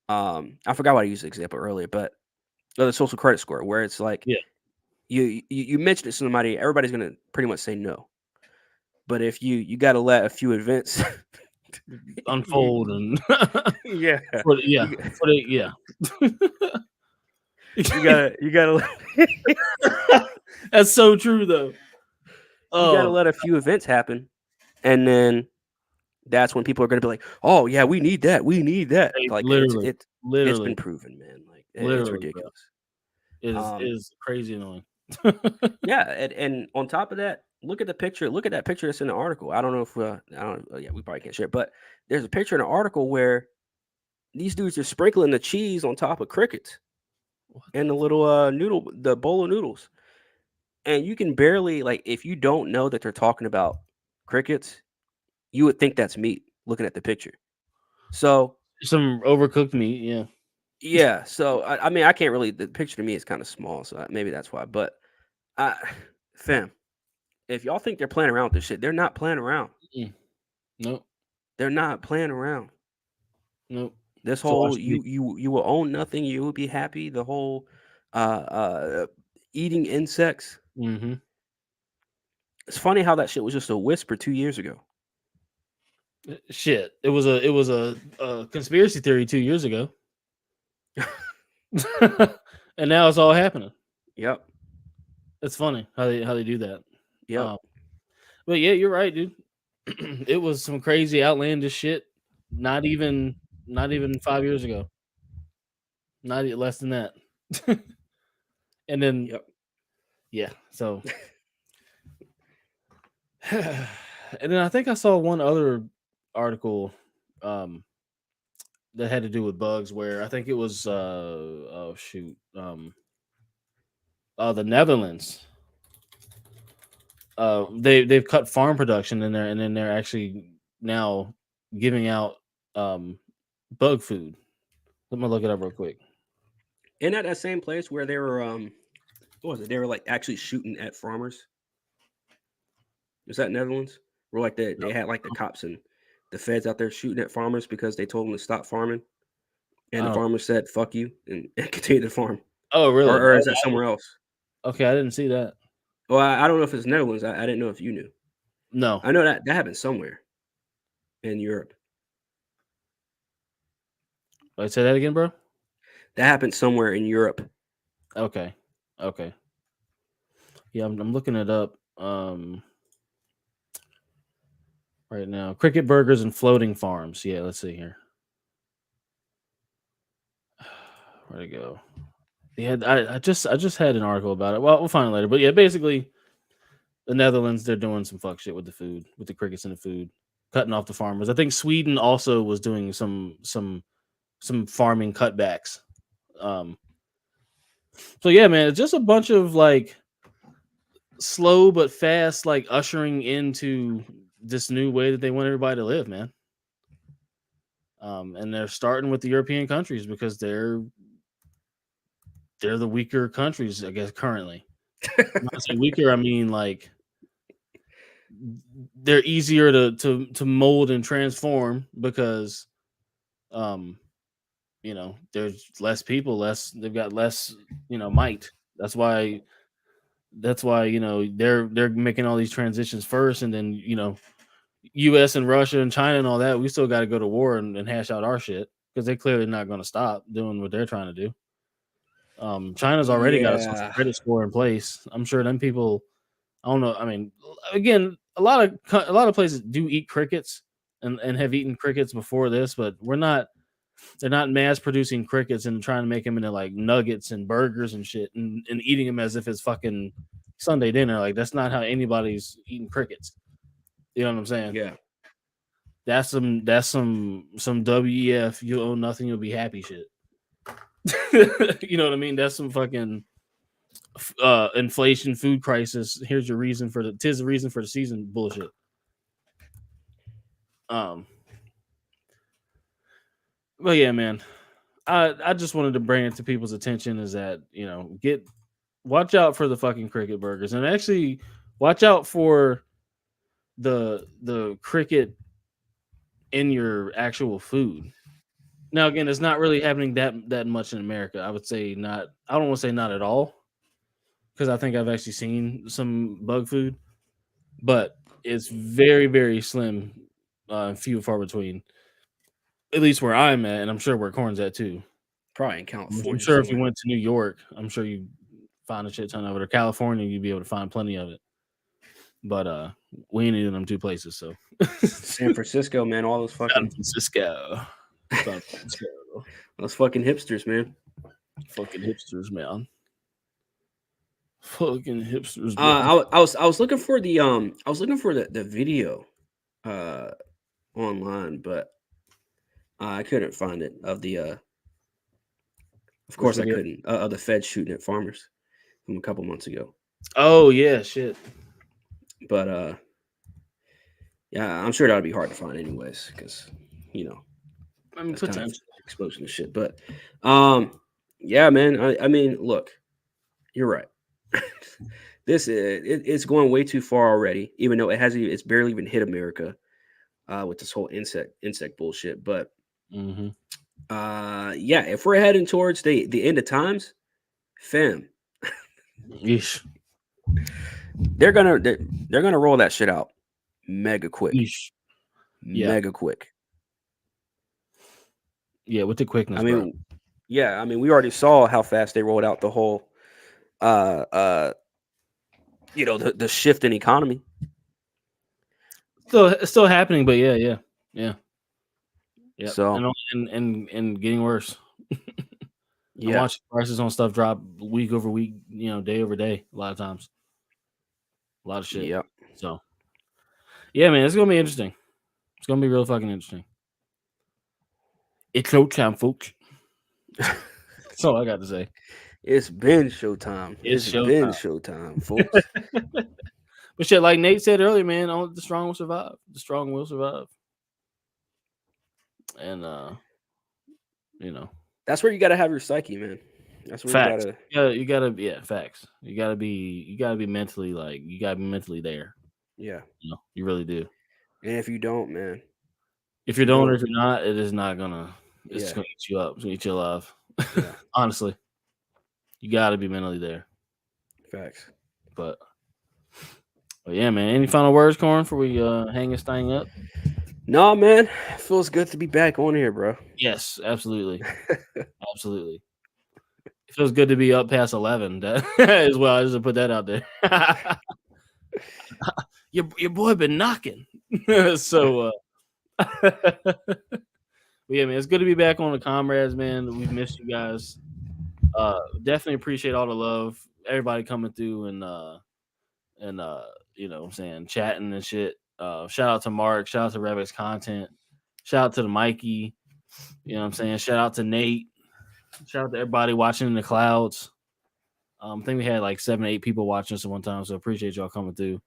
I forgot what I used the example earlier, but the social credit score, where it's like Yeah. you mention it to somebody, everybody's gonna pretty much say no. But if you got to let a few events unfold and yeah, yeah. you gotta That's so true though. you gotta let a few events happen, and then that's when people are gonna be like, "Oh yeah, we need that, we need that." Like literally, it's been proven, man. Like it's ridiculous. It is crazy annoying. Yeah, and on top of that, look at the picture. Look at that picture that's in the article. I don't know if I don't. Yeah, we probably can't share it, but there's a picture in the article where these dudes are sprinkling the cheese on top of crickets and the little the bowl of noodles, and you can barely like if you don't know that they're talking about crickets, you would think that's meat looking at the picture. So some overcooked meat, yeah. Yeah, so I mean I can't really. The picture to me is kind of small, so maybe that's why. But fam, if y'all think they're playing around with this shit, they're not playing around. Nope. They're not playing around. Nope. This whole you will own nothing, you will be happy. The whole eating insects. Mm-hmm. It's funny how that shit was just a whisper 2 years ago. Shit, it was a conspiracy theory 2 years ago, and now it's all happening. Yep, it's funny how they do that. Yeah, but yeah, you're right, dude. It was some crazy outlandish shit. Not even 5 years ago. Not less than that. And then yeah, so and then I think I saw one other article that had to do with bugs where I think it was the Netherlands. They've cut farm production in there, and then they're actually now giving out bug food. Let me look it up real quick. Isn't that that same place where they were what was it? They were like actually shooting at farmers. Was that Netherlands? Where like they had like the cops and the feds out there shooting at farmers because they told them to stop farming, and the farmers said "fuck you" and continued to farm. Oh, really? Or is that somewhere else? Okay, I didn't see that. Well, I don't know if it's Netherlands. I didn't know if you knew. No, I know that happened somewhere in Europe. Wait, say that again, bro. That happened somewhere in Europe. Okay. Yeah, I'm looking it up right now. Cricket burgers and floating farms. Yeah, let's see here. Where'd it go? Yeah, I just had an article about it. Well, we'll find it later. But yeah, basically, the Netherlands, they're doing some fuck shit with the food, with the crickets and the food, cutting off the farmers. I think Sweden also was doing some farming cutbacks. So yeah, man, it's just a bunch of like slow but fast, like ushering into this new way that they want everybody to live, man. And they're starting with the European countries because they're the weaker countries, I guess, currently. When I say weaker, I mean like they're easier to mold and transform because there's less people, they've got less, might. That's why they're making all these transitions first, and then US and Russia and China and all that, we still got to go to war and hash out our shit because they're clearly not going to stop doing what they're trying to do. China's already got a social credit score in place. I'm sure them people, I don't know. I mean, again, a lot of places do eat crickets and have eaten crickets before this, but they're not mass producing crickets and trying to make them into like nuggets and burgers and shit and eating them as if it's fucking Sunday dinner. Like that's not how anybody's eating crickets. You know what I'm saying? Yeah. That's some WEF, you own nothing, you'll be happy shit. You know what I mean? That's some fucking inflation, food crisis. Here's your reason for tis the reason for the season bullshit. But yeah, man, I just wanted to bring it to people's attention is that, watch out for the fucking cricket burgers and actually watch out for the cricket in your actual food. Now again, it's not really happening that much in America. I would say not. I don't want to say not at all, because I think I've actually seen some bug food, but it's very, very slim, few and far between. At least where I'm at, and I'm sure where Corn's at too. Probably in California. I'm sure if you went to New York, I'm sure you find a shit ton of it. Or California, you'd be able to find plenty of it. But we ain't in them two places, so San Francisco, man, all those fucking San Francisco. Those fucking hipsters, man. Fucking hipsters, man. Fucking hipsters. I was looking for the video online, but I couldn't find it of the of course I couldn't of the Fed shooting at farmers from a couple months ago. Oh yeah, shit. But yeah, I'm sure that'll be hard to find anyways, because I mean, explosion and shit. But yeah, man. I mean, look, you're right. This it's going way too far already, even though it's barely even hit America with this whole insect bullshit. But yeah, if we're heading towards the end of times, fam, Yeesh. they're gonna roll that shit out mega quick. Yeesh. Yeah. Mega quick. Yeah, with the quickness. I mean, yeah, I mean, we already saw how fast they rolled out the whole the shift in economy. Still happening, but yeah. So and getting worse. Yeah, I watch prices on stuff drop week over week, day over day. A lot of times, a lot of shit. Yeah. So, yeah, man, it's gonna be interesting. It's gonna be real fucking interesting. It's showtime, folks. That's all I got to say. It's been showtime. It's been showtime, folks. But shit, like Nate said earlier, man, only the strong will survive. The strong will survive. And that's where you got to have your psyche, man. That's where facts. you gotta. Facts. You gotta be mentally there. Yeah, you really do. And if you don't, man, if you don't or if you're not, it is not gonna. It's just gonna eat you up. It's gonna eat you alive. Yeah. Honestly, you gotta be mentally there. Facts. But yeah, man. Any final words, Corn, before we hang this thing up? No, man. It feels good to be back on here, bro. Yes, absolutely. Absolutely. It feels good to be up past 11 as well. I just put that out there. your boy been knocking. So yeah, man, it's good to be back on the comrades, man. We've missed you guys. Definitely appreciate all the love, everybody coming through and what I'm saying, chatting and shit. Shout out to Mark, shout out to Revex Content, shout out to the Mikey, you know what I'm saying, shout out to Nate, shout out to everybody watching in the clouds. I think we had like 7-8 people watching us at one time, so appreciate y'all coming through.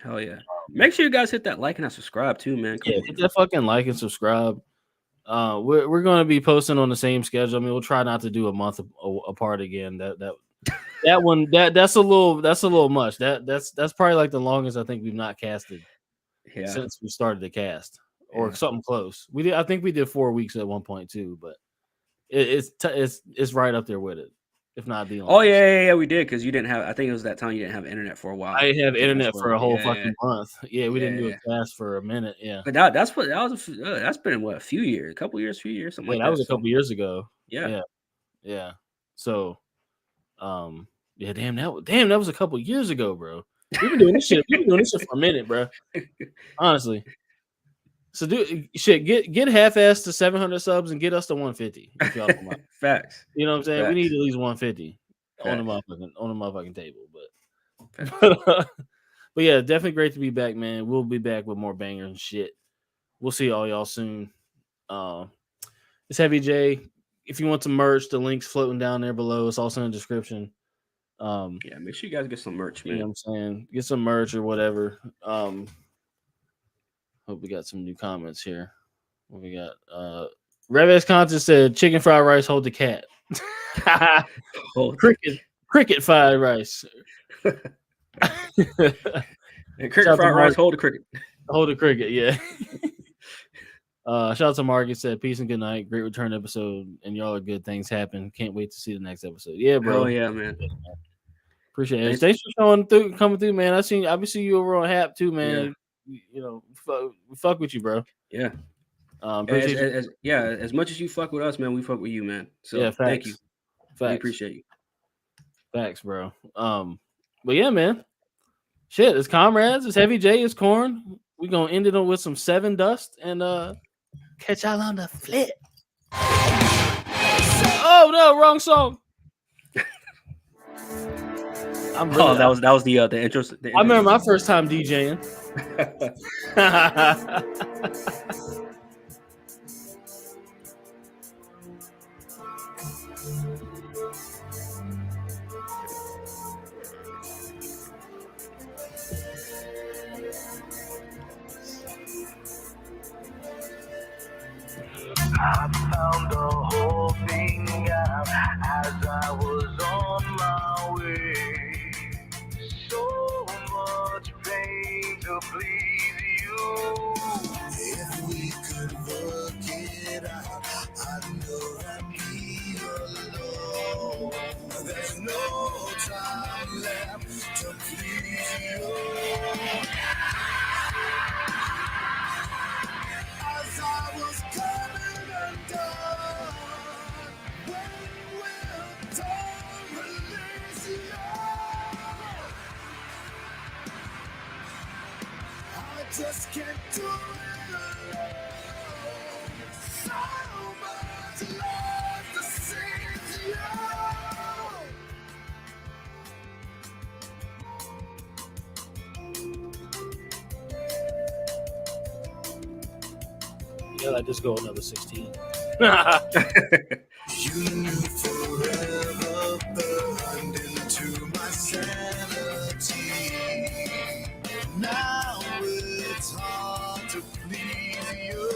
Hell yeah. Make sure you guys hit that like and that subscribe too, man. Hit that fucking like and subscribe. We're going to be posting on the same schedule. I mean, we'll try not to do a month apart again. That's a little much. That's probably like the longest I think we've not casted since we started the cast, or something close. I think we did 4 weeks at one point too, but it's right up there with it, if not the longest. Oh yeah, we did, because you didn't have. I think it was that time you didn't have internet for a while. I didn't have internet for a whole fucking month. Yeah, we didn't do a cast for a minute. Yeah, but that's been what, a few years, few years, something like that. That was a couple years ago. Yeah. So, yeah, damn, that was a couple years ago, bro. We've been doing this shit. For a minute, bro. Honestly. So get half-assed to 700 subs and get us to 150. If y'all don't mind. Facts. You know what I'm saying? Facts. We need at least 150 on the motherfucking table. But yeah, definitely great to be back, man. We'll be back with more bangers and shit. We'll see all y'all soon. It's Heavy J. If you want some merch, the link's floating down there below. It's also in the description. Yeah, make sure you guys get some merch, man. You know what I'm saying? Get some merch or whatever. Hope we got some new comments here. What we got? Revex Content said chicken fried rice, hold the cat. Cricket fried rice. And cricket fried rice, hold the cricket. Hold the cricket, yeah. Shout out to Mark. He said, peace and good night. Great return episode. And y'all are good. Things happen. Can't wait to see the next episode. Yeah, bro. Oh, yeah, man. Appreciate it. Thanks for coming through, man. I see you over on Hap too, man. Yeah. You know, we fuck with you, bro. Yeah. Appreciate you. As much as you fuck with us, man, we fuck with you, man. So yeah, thank you. Facts. We appreciate you. Facts, bro. But yeah, man. Shit, it's comrades, it's Heavy J, it's Corn. We gonna end it on with some Seven Dust and catch y'all on the flip. Oh no, wrong song. That was the intro. I remember my first time DJing. I found the whole thing out as I was on my way. So much pain to please you. If we could work it out, I know I'd be alone. There's no time left to please you. As I was coming undone, when will time release you? I just can't do it alone. So much love to seize you. Yeah, I just go another 16. You knew forever burned into my sanity. Now it's hard to please you.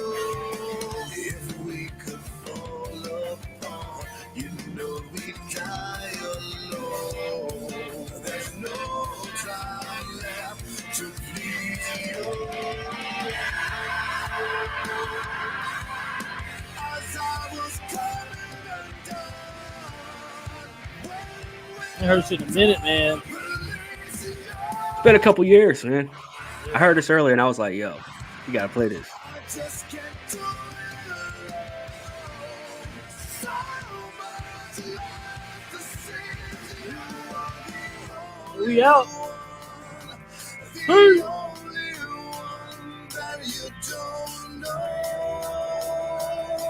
If we could fall apart, you know we'd die alone. There's no time left to please you. As I was coming undone, I heard shit in a minute, man. It's been a couple years, man. I heard this earlier and I was like, yo, you gotta play this. I just can't do it alone. So much love to seize you. We out. The